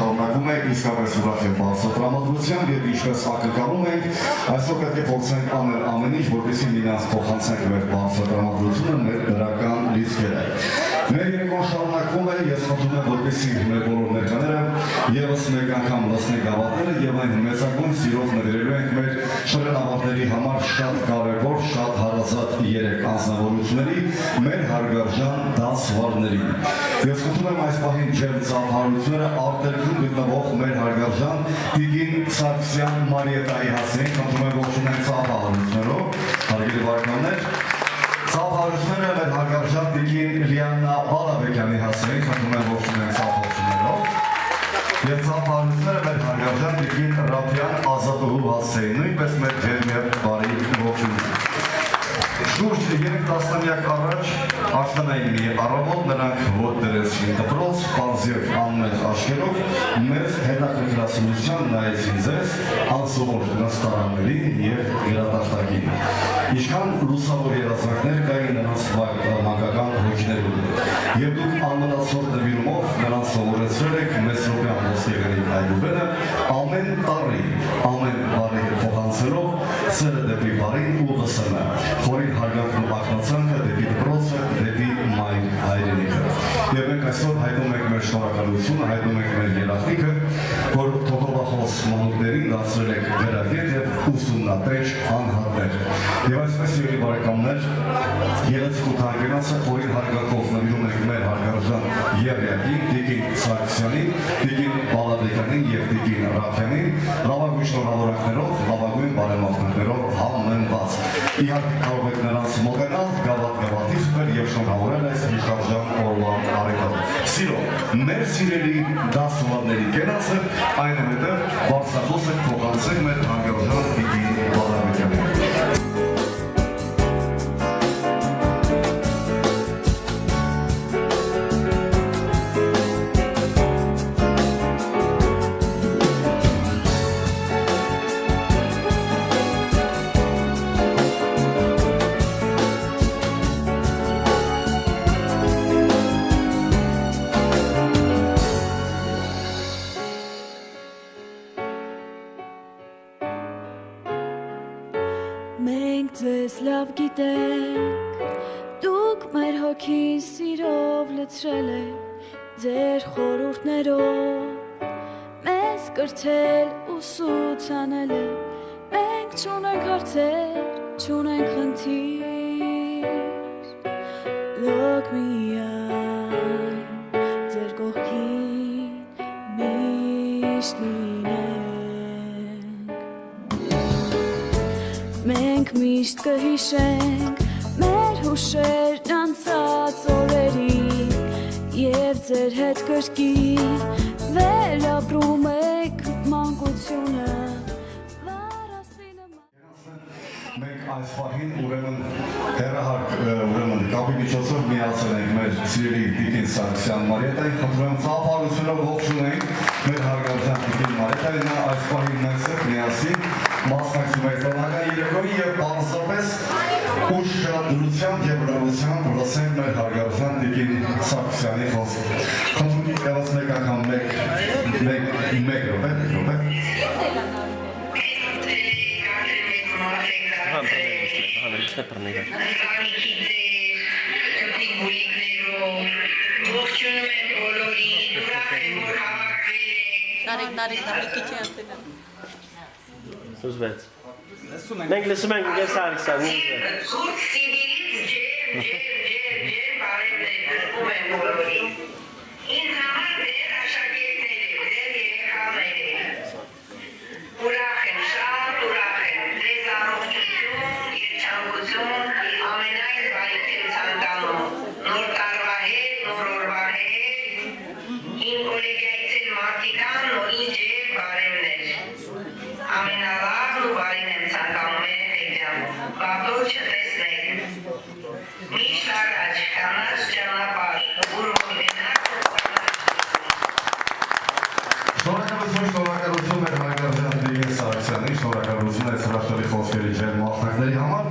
շարունակվում է իսկապես ուրախ եւ բարձր տրամադրությամբ եւ ինչպես ակնկալում ենք, այսօր պետք է փորձենք անել ամեն ինչ, որպեսզի միմյանց փոխանցենք մեր բարձր տրամադրությունը, մեր դրական լիցքերը։ Մեր երեկոն շարունակվում է, ես խնդրում եմ, որպեսզի մեր բոլոր ներկաները եւս մեկ անգամ լսնեն գավաթները եւ այն մեծագույն սիրով նվիրելու ենք մեր շրջանավարտների համար շատ կարեւոր, շատ հարազատ 3 անձնավորությունների, մեր հարգարժան դասվարներին։ Ես խնդրում եմ այս պահին ջերմ ծափահարությունները արտերկրում գտնվող մեր հարգարժան Տիգին Սարգսյան Մարիետայի հասցնենք, խնդրում եմ ողջունենք ծափահարություններով, հարգելի բարեկամներ, ծափահարությունները մեր հարգարժան Տիգին Լիաննա Բալաբեկյանի հասցնենք, խնդրում եմ ողջունենք ծափահարություններով, եւ ծափահարությունները մեր հարգարժան Տիգին Ռափյան Ազատուհու հասցնենք, նույնպես մեր ջերմ եւ բարի ողջույն։ Շուրջ 3 տասնամյակ առաջ աշտանային մի առավոտ նրանք ոտ դրեցին դպրոց, պարզև անմեղ աչքերով մեծ հետաքրքրասիրության նայեցին ձեզ անսովոր նստարաններին եւ երաժշտակին։ Ինչքան լուսավոր երազանքներ կային նրանց մանկական հոգիներում։ Եվ դուք անմնացող նվիրումով նրանց սովորեցրել եք Մեսրոպյան ոսկեղենի այլուբենը ամեն տարի, ամեն բարի փոխանցելով սերը դեպի բարին ու վսեմը, խորին հարգանքն ու ակնոցանքը դեպի դպրոցը, դեպի մայր հայրենիքը։ Եվ մենք այսօր հայտնում ենք մեր շնորհակալությունը, հայտնում ենք մեր երախտիկը, որ թոթոբախոս մանուկներին դարձրել եք վերագետ եւ ուսումնատեչ անհատներ։ Եվ այսպես ելի բարեկամներ, երեցիկ ու թարգենացը խորին հարգանքով նվիրում ենք մեր հարգարժան եղյակին, Տիգին Սարգսյանին, Տիգին Բալաբեկյանին եւ Տիգին Ռափյանին, լավագույն շնորհավորանքներով, լավագույն բարեմաղթանքներով համենված։ Իհարկե կարող եք նրանց մոտենալ, գավաթ-գավաթի խփել եւ շնորհավորել այս հիշարժան օրվա արեգակը։ Սիրով, մեր սիրելի դասուհիների կենացը, այնուհետև բարձրախոս եք փոխանցել մեր հարգարժան Տիգին Բալաբեկյանին։ Մենք ձեզ լավ գիտենք, դուք մեր հոգին սիրով լցրել եք, ձեր խորհուրդներով, մեզ կրթել ուսուցանել եք, մենք չունենք հարցեր, չունենք խնդիր, լոք միայն ձեր կողքին միշտ լինենք։ Մենք միշտ կհիշենք մեր հուշերն անցած օրերին եւ ձեր հետ կրկին վերապրում եք մանկությունը վարասվի նման։ Մենք այս պահին ուրեմն հեռահարկ ուրեմն կապի միջոցով միացել ենք մեր սիրելի Տիգին Սարգսյան Մարիետային, խնդրում եմ ծափահարությունով ողջունենք մեր հարգարժան Տիգին Մարիետային, նա այս պահին մեզ հետ միասին մասնակցում է տոնական երեկոյի եւ պարզապես ուշադրությամբ եւ լավությամբ լսենք մեր հարգարժան Տիգին Սարգսյանի խոսքը։ Խնդրում եմ ևս մեկ անգամ մեկ րոպե։ Ուզվեց։ Մենք լսում ենք Տիգին Սարգսյան, Շնորհակալություն մեր հարգարժան Տիգին Սարգսյանին, շնորհակալություն այս հրաշալի խոսքերի ջերմ մասնակցների համար։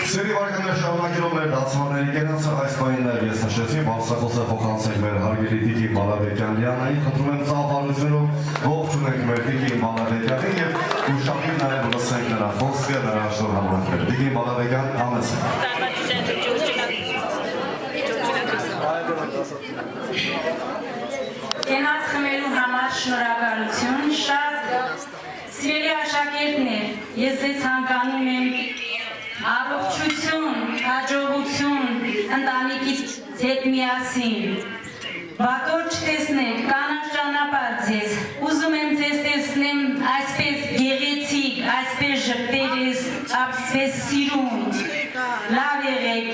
Սերի վարկաներ շարունակելով մեր դասմանների կենացը այս պայիններ ես նշեցի, բարձրախոսը փոխանցենք մեր հարգելի Տիկին Բալաբեկյան Լիանային, խնդրում եմ ծավալությունով ողջունենք մեր Տիկին Բալաբեկյանին և ուշադրիր նաև լսենք նրա խոսքը, նրա շնորհավորանքները։ Տիկին Բալաբեկյան, համեցեք։ Կենաց խմելու համար շնորհակալություն, շատ սիրելի աշակերտներ, ես ձեզ ցանկանում եմ առողջություն, հաջողություն, ընտանիքից հետ միասին, վատոր չտեսնեք, կանաչ ճանապարհ ձեզ, ուզում եմ ձեզ տեսնեմ այսպես գեղեցիկ, այսպես ժպտերես, այսպես սիրուն, լավ եղեք։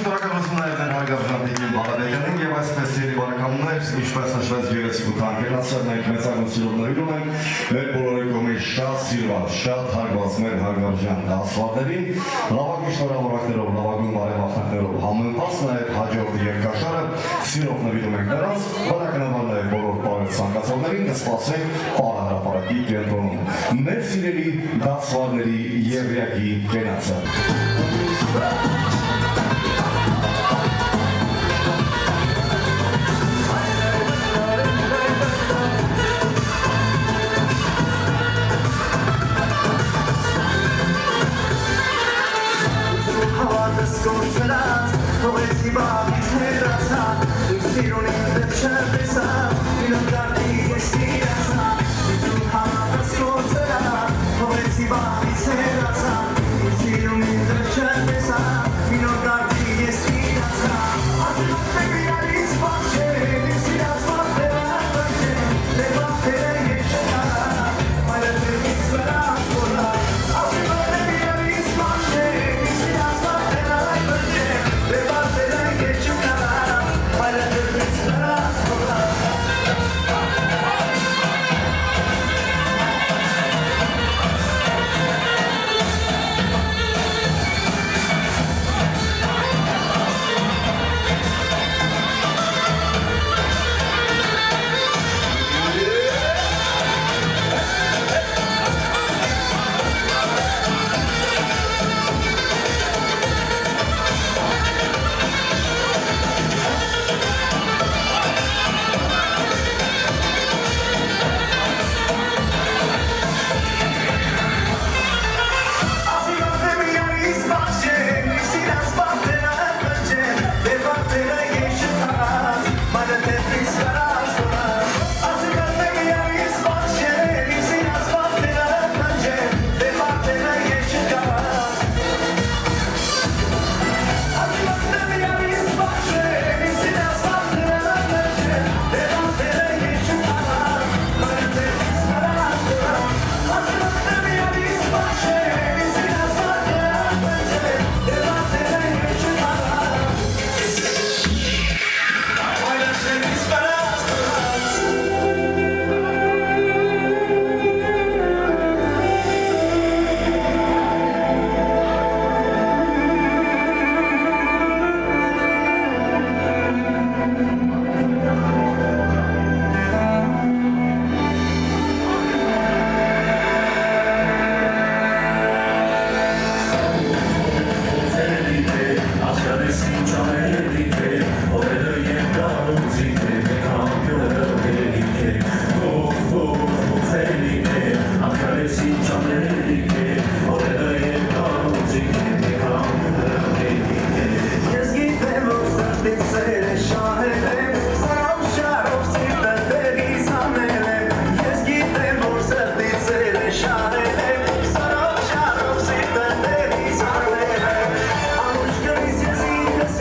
Շնորհակալություն նաև մեր հարգարժան Տիկին Բալաբեկյանին և այսպես սիրելի բարեկամներ, ինչպես նշվեց գեղեցիկ ու թանկենացը, մենք մեծագույն սիրով նվիրում ենք մեր բոլորի կողմից շատ սիրված, շատ հարգված մեր հարգարժան դասվարներին, լավագույն շնորհավորանքներով, լավագույն բարեմաղթանքներով համընթաց նաև հաջորդ երկաշարը սիրով նվիրում ենք նրանց, բնականաբար նաև բոլոր բարդ ցանկացողներին կսպասենք Պարը հրապարակի կենտրոնում։ Մեր սիրելի դասվարների եղյակի կենացը։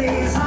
Season.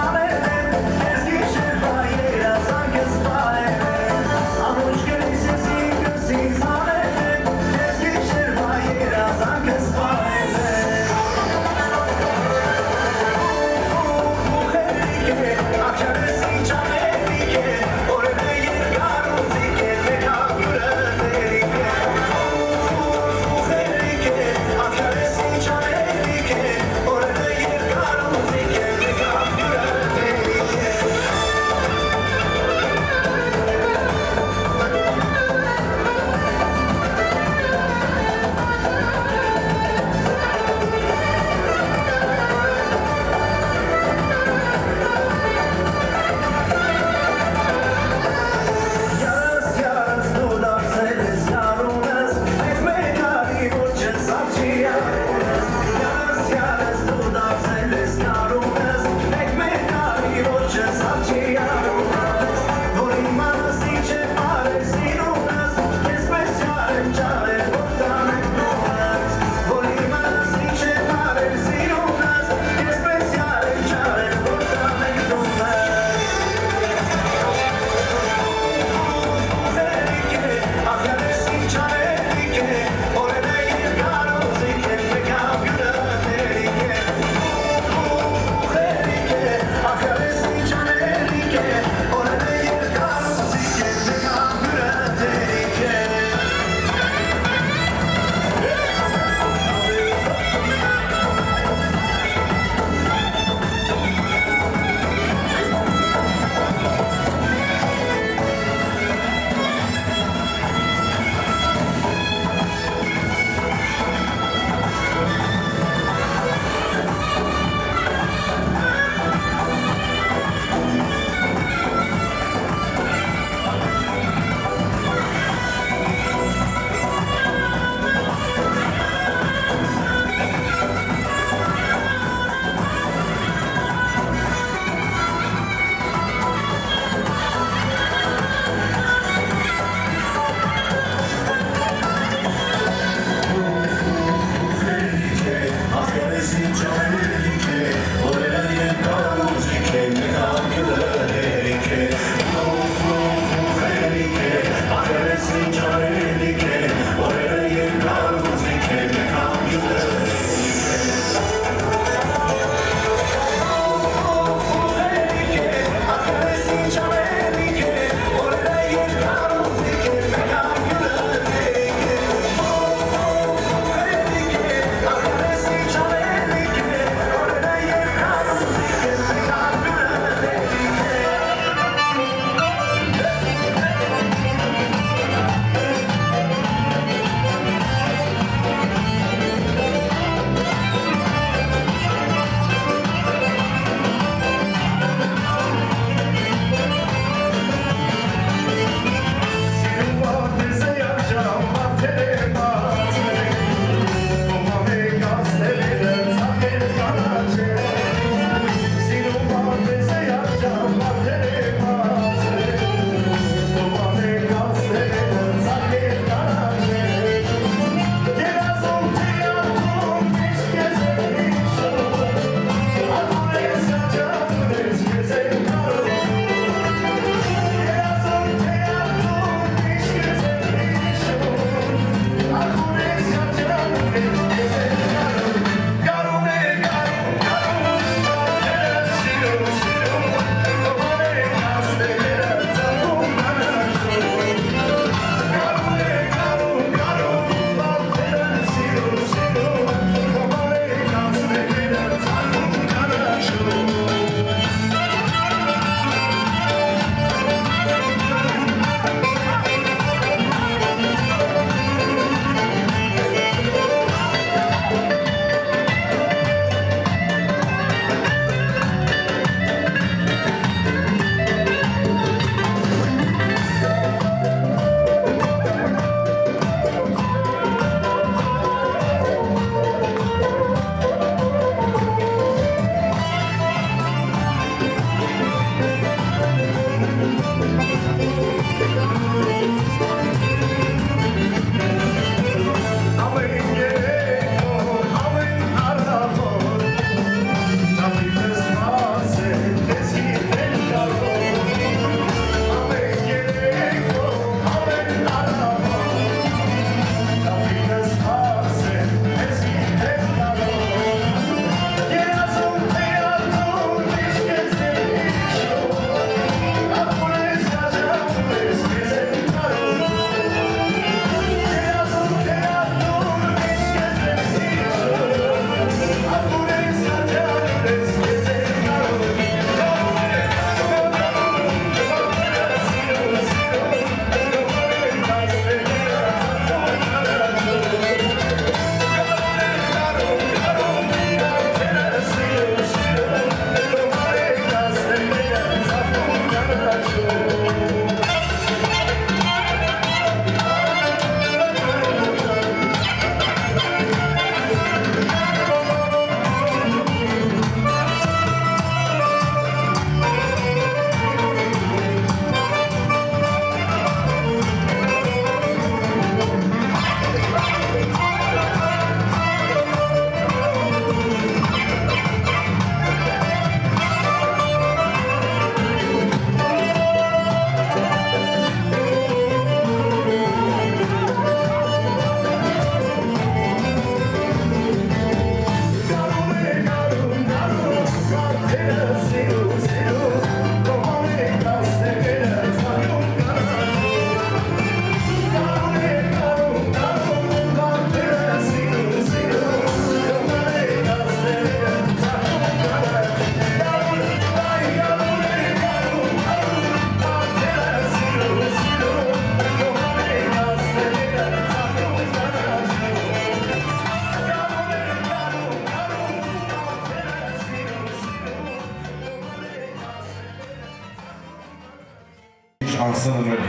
Անցնում էր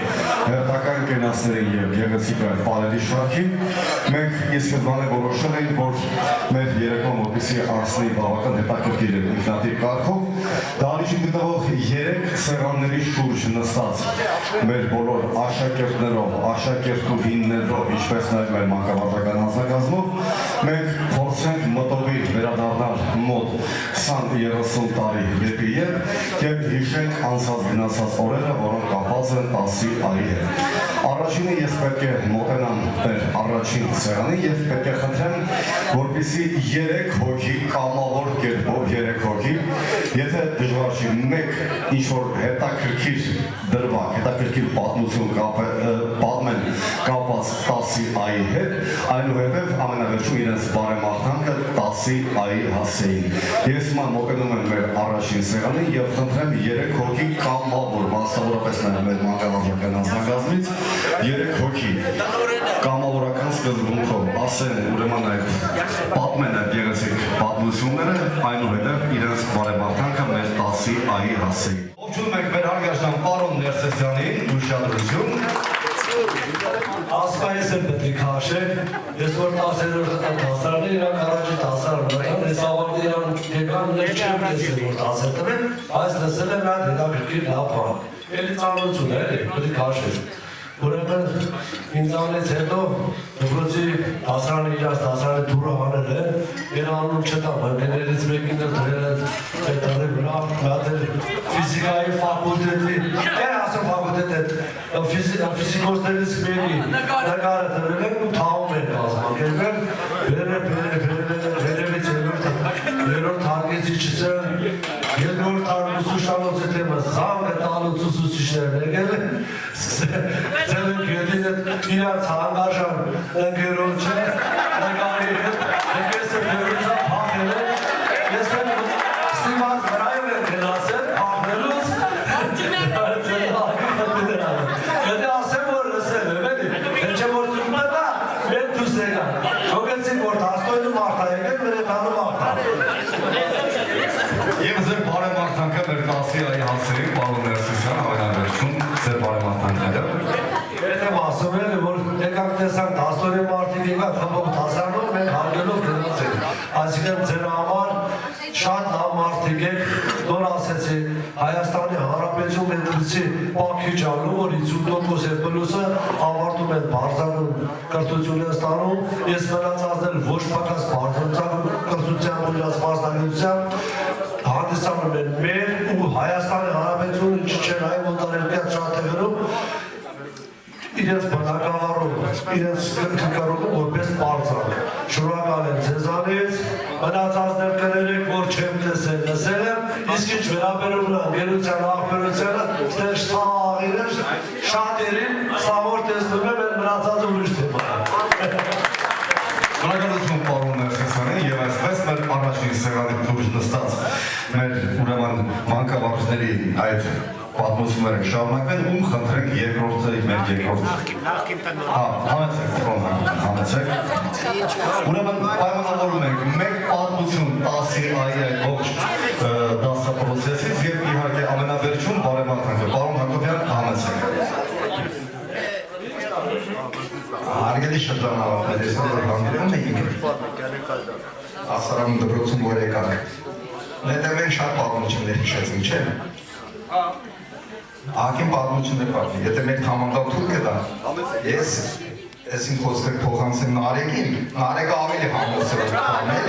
հերթական կենացների և գեղեցիկ այդ պարերի շարքին, մենք իսկզբանը որոշել ենք, որ մեր երեկոն որպեսզի անցնի բավական հետաքրքիր ինքնատիպ կարգով, դահլիճին գտնվող 3 սեղանների շուրջ նստած մեր բոլոր աշակերտներով, աշակերտուհիներով, ինչպես նաև մեր մանկավարժական անձնակազմով, մենք փորձենք մտովի վերադառնալ մոտ 20-30 տարի դեպի եւ հիշենք անցած գնացած օրերը, որոնք կապված են 10-ի այի հետ։ Առաջինը ես պետք է մոտենամ մեր առաջին սեղանին եւ պետք է խնդրեմ, որպեսզի 3 հոգի կամավոր կերպով 3 հոգի, եթե դժվար չի, մեկ ինչ-որ հետաքրքիր դրվագ, հետաքրքիր պատմություն պատմեն կապված 10-ի այի հետ, այնուհետև ամենավերջում իրենց բարեմաղթանքը 10-ի այի հասցեին։ Ես մոտենում եմ մեր առաջին սեղանին եւ խնդրեմ 3 հոգի կամավոր, մասնավորապես նաև մեր մանկավարժական անձնակազմից 3 հոգի կամավորական սկզբունքով ասեն ուրեմն այդ պատմեն այդ գեղեցիկ պատմությունները, այնուհետև իրենց բարեմաղթանքը մեր 10-ի այի հասցեին։ Ողջունում ենք մեր հարգարժան պարոն Ներսեսյանին, ուշադրություն։ Ասկայիս եմ պետք է քաշեք, ես որ 10-րդ դասարանը իրան առաջի դասարանը, ես ավարտի իրան եկաններ չեմ տեսել, որ 10 տվեն, բայց լսել եմ այդ հետաքրքիր լավ բան։ Էլի ծանոթություն է, պետք է քաշես։ Ուրեմն ինձանից հետո դպրոցի դասարանը իրաց դասարանի դուրը հանել է, իր անուն չտամ, ընկերներից մեկին էլ դրել են պետարի վրա, մատել ֆիզիկայի ֆակուլտետի, ասեմ ֆակուլտետ ֆիզիկոսներից մեկի նկարը դրել են ու թաղում են կազմակերպել, վերևից երրորդ հարգեցիչը երկրորդ հարգուսուշանոցի թեմը զանգը տալուց ուսուցիչներն եկել են, սկսել են գետին հետ իրաց հանգարժան ընկերոջը նկարի հետ, եկես է վերուցա փախել են, ես են ստիված վրայով են գնացել, փախնելուց, եթե ասեմ, որ լսել եմ, էլի, թե որ ծում մտա, մեր դուս եկան, չոգեցին, որ դաստոյնում արտա եկել, մեր հետանում արտա։ Եվ ձեր բարեմաղթանքը մեր 10-ի այի հասցեին, պարոն Ներսեսյան, ամենավերջում ձեր բարեմաղթանքները։ Եթե ասում են, որ եկակ տեսանք դաստորի մարդիկ եկակ խմբով դասարնով, մենք հարգելով գնացել։ Այսինքն ձեր համար շատ լավ մարդիկ եք, նոր ասեցի, Հայաստանի Հանրապետություն մետրիցի Պաքի ջալում, որ 50% և պլուսը ավարտում են բարձրանում կրթություն են ստանում, ես մնացածներ ոչ պակաս բարձրության կրթության ու իրաց մասնագիտությամբ հանդիսանում են մեր ու Հայաստանի Հանրապետությունը չչենայի ոտարելքյատ շատեղերում իրենց բնակավարում, իրենց կրկարում որպես բարձրակ։ Շնորհակալ եմ ձեզանից, մնացածներ կներեք, որ չեմ տեսել, լսել եմ, իսկ ինչ վերաբերում է գերության աղբերությանը, ստեղ սաղաղիրեր, շատերին, սաղոր տեսնում եմ, մնացածը ուրիշ թեմա։ Շնորհակալություն պարոն Ներսեսյանին եւ այսպես մեր առաջին սեղանի դուրս նստած մեր ուրեմն մանկավարժների այդ պատմությունները շարունակվեն, ում խնդրենք երկրորդը մեր երկրորդ։ Համեցեք, պարոն համեցեք։ Ուրեմն պայմանավորում ենք մեկ պատմություն 10-ի այի այդ ողջ դասապրոցեսից եւ իհարկե ամենավերջում բարեմաղթանքը։ Պարոն Հակոբյան, համեցեք։ Հարգելի շրջանավարտներ, ես որ հանդիպում էինք ասարանում դպրոցում որ եկանք, նետը մենք շատ պատմություններ հիշեցինք, չէ՞։ Ակին պատմություններ պատմի, եթե մեկ համանդալ թուրք է դա, ես այսին խոսքեր փոխանցեմ Նարեկին, Նարեկը ավելի համոզել է պատմել,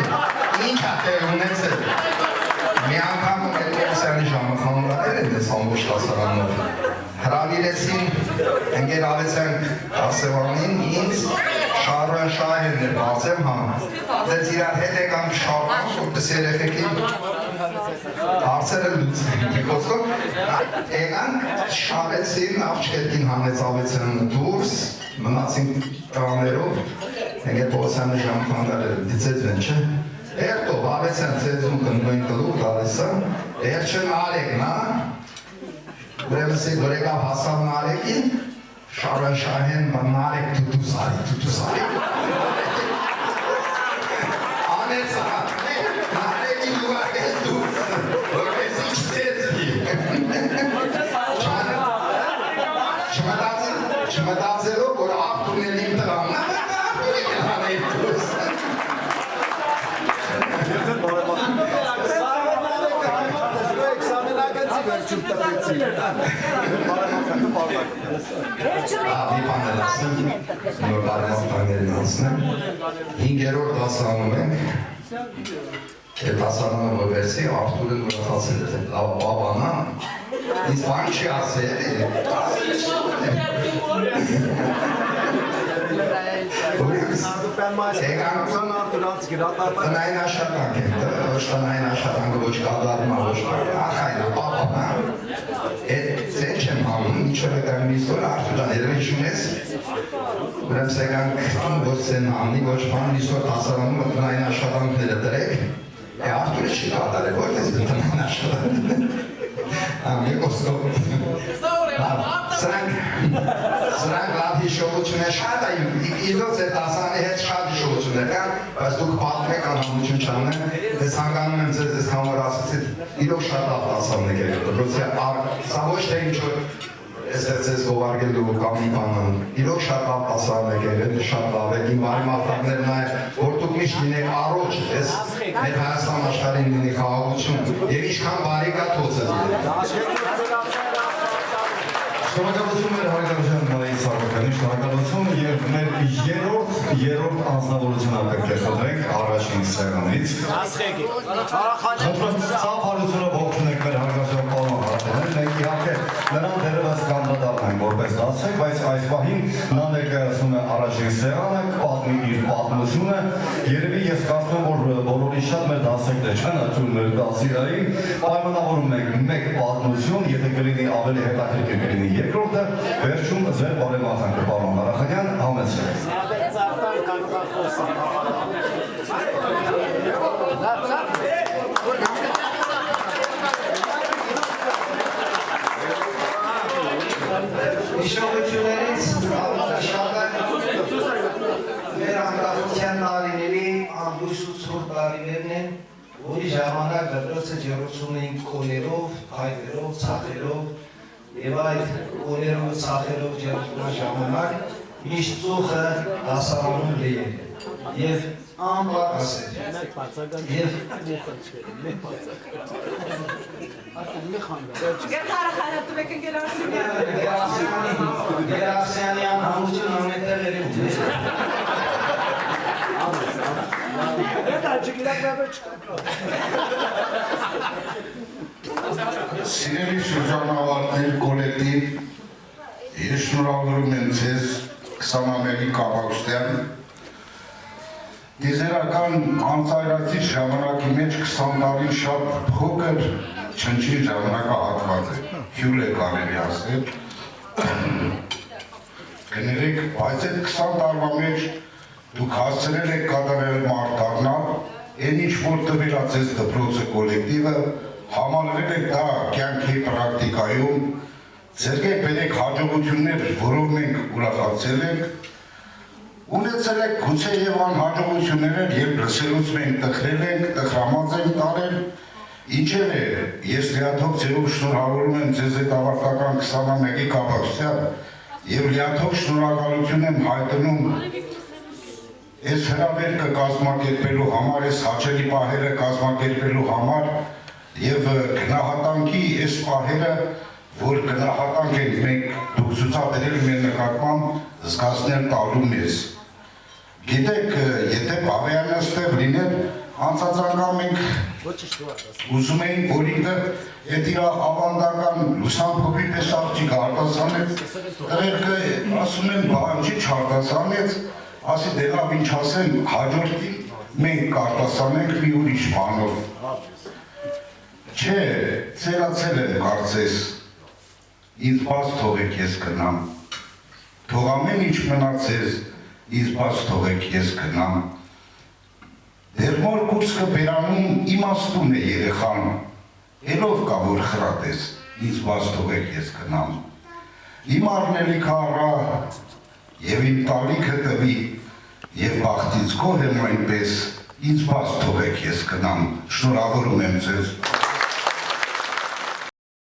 ինչ է տեղ ունեցել։ Մի անգամ Ներսյանի ժամը խանուրաներ են ես ամբողջ դասարանով, հրավիրեցին ընկեր Ավեսյան Ասևանին, ինձ Շարոն Շահերն էր բացեմ, դες իրար հետ եկանք շարպան, որպես երեխեքին հարցերը լուծենք խոսքով եկանք շարեցին աղջկետին հանեցավեցին դուրս մնացին տղաներով Enge Pողոսյանը ժամանները դիցեցվեն չէ Երտով ավեցեն ձեզուն կնույն կլուկ դալեսը Երչեն արեգն Ուրեմն սի գորեկավ հասավ նարեկին Շարան շահեն նարեկ թուտուսարի Անեց նարեկին լուարկես դուրս Որպես ինչ ձեզվի Չմտածելով, որ աղթունել իմ տղան Աբի պանել ասեմ, նոր բարմաղթաններն անցնեմ, 5-րդ դասարանում ենք, այդ դասարանը որ վերցի, Արտուրն ուրախացել է, լավ բաբանա, ինձ բան չի ասել, Տնային աշխատանք է, ոչ տնային աշխատանքը ոչ կատարումա, ոչ ախայնա, պապանա Ձեն չեմ համում, ինչ-որ եկան միսոր Արտուրան երևի չունես Ուրեմ սեկանք ոչ սեն համնի, ոչ պան միսոր դասարանում տնային աշխատանքները դրեք Արտուրը չի կատարել, ոչ ես տնային աշխատանք Ամի կոստով Սրանք լավ հիշողություն է շատ է, իզոց է դասանի հետ շատ հիշողություն է կան, բայց դուք պատմեք անհամություն չանեն, ես հանգանում եմ ձեզ ես համար ասացիտ, իրոք շատ լավ դասանն եք եղել, դրոցի սա ոչ թե ինչ-որ ես ձեզ գովարգելու կամ մի բանան, իրոք շատ լավ դասանն եք եղել, շատ լավ եք, իմ բարի մարտակներն է, որ դուք միշտ լինեք առոջ, ես մեր Հայաստան աշխարհին լինի խաղաղություն, և ինչքան բարի կա թոց ես Շնորհակալություն մեր հարգարժան Մարիի Սարգսյանին, շնորհակալություն եւ մեր երրորդ անձնավորությունը կկերտենք առաջին սեղանից։ Ծափարությունը ողջունենք մեր հարգարժան պարոն Հարությունյանին, մենք իհարկե նրան դերևս կանդրադառնանք որպես դասեք, բայց այս պահին նա ներկայացնում է առաջին սեղանը, պատմի իր պատմությունը, երևի ես կարծում եմ, որ բոլորի շատ մեր դասեկներ չեն աճում մեր դասիրային, պայմանավորում ենք մեկ պատմություն, եթե կլինի ավելի հետաքրքիր կլինի երկրորդը, վերջում ձեր բարեմաղթանքը պարոն Ղարախանյան, համեցեք։ Հիշողություններից շատ մեր անկախության տարիների ամբույս ու ցուրտ տարիներն են, որի ժամանակ դպրոցը ջեռուցում էին կոներով, փայտերով, ցախերով եւ այդ կոներով ու ցախերով ջեռուցման ժամանակ միշտ ծուխը դասարանում լի էր եւ անբար ասել եւ Գերասյանի անհամություն ամենտեղ էր Սիրելի շրջանավարտներ կոլեկտիվ, ես շնորհավորում եմ ձեզ 21-ի Կապակցության Դիզերական անցայրացիչ ժամանակի մեջ 20 տարին շատ փոքր չնչին ժամանակահատված է, հյուր է կարելի ասել Կներեք, բայց այդ 20 տարվա մեջ դուք հասցրել եք կատարել մարդ դառնալ, այն ինչ որ տվերա ձեզ դպրոցը կոլեկտիվը, համալրել եք դա կյանքի պրակտիկայում, ձերքեք բերեք հաջողություններ, որով մենք ուրախացել ենք, ունեցել եք գուցե և անհաջողություններ, երբ լսելուց մենք տխրել ենք, տխրամած ենք տարել, ինչև է, ես լիաթոք ձերով շնորհավորում եմ ձեզ այդ ավարտական 21-ի կապակցությամբ և լիաթոք շնորհակալություն եմ հայտնում այս հրավերքը կազմակերպելու համար, այս հաճելի պահերը կազմակերպելու համար և գնահատանքի այս պահերը, որ գնահատանք ենք մենք դուք ցուցաբերել մեր նկատմամբ զգացնել տալու մեզ։ Գիտեք, եթե Բավայանը ստեղ լիներ, անցածանգամ մենք ուզում էինք, որ ինքը այդ իր ավանդական լուսամփոփի պես աղջիկ արտասանեց, տղերքը ասում են բանջի չարտասանեց, ասի դե լավ ինչ ասեմ, հաջորդին մենք կարտասանենք մի ուրիշ բանով։ Չէ, ցերացել եմ կարծես։ Ինձ բաց թողեք ես գնամ։ Թող ամեն ինչ մնացես, ինձ բաց թողեք ես գնամ։ Դեռ նոր կուրսկը բերանում իմաստուն է երեխան։ Ելով կա որ խրատես, ինձ բաց թողեք ես գնամ։ Իմ առնելիքը առա, եւ իմ տալիքը տվի, եւ բախտից գոհ եմ այնպես, ինձ բաց թողեք ես գնամ, շնորհավորում եմ ձեզ։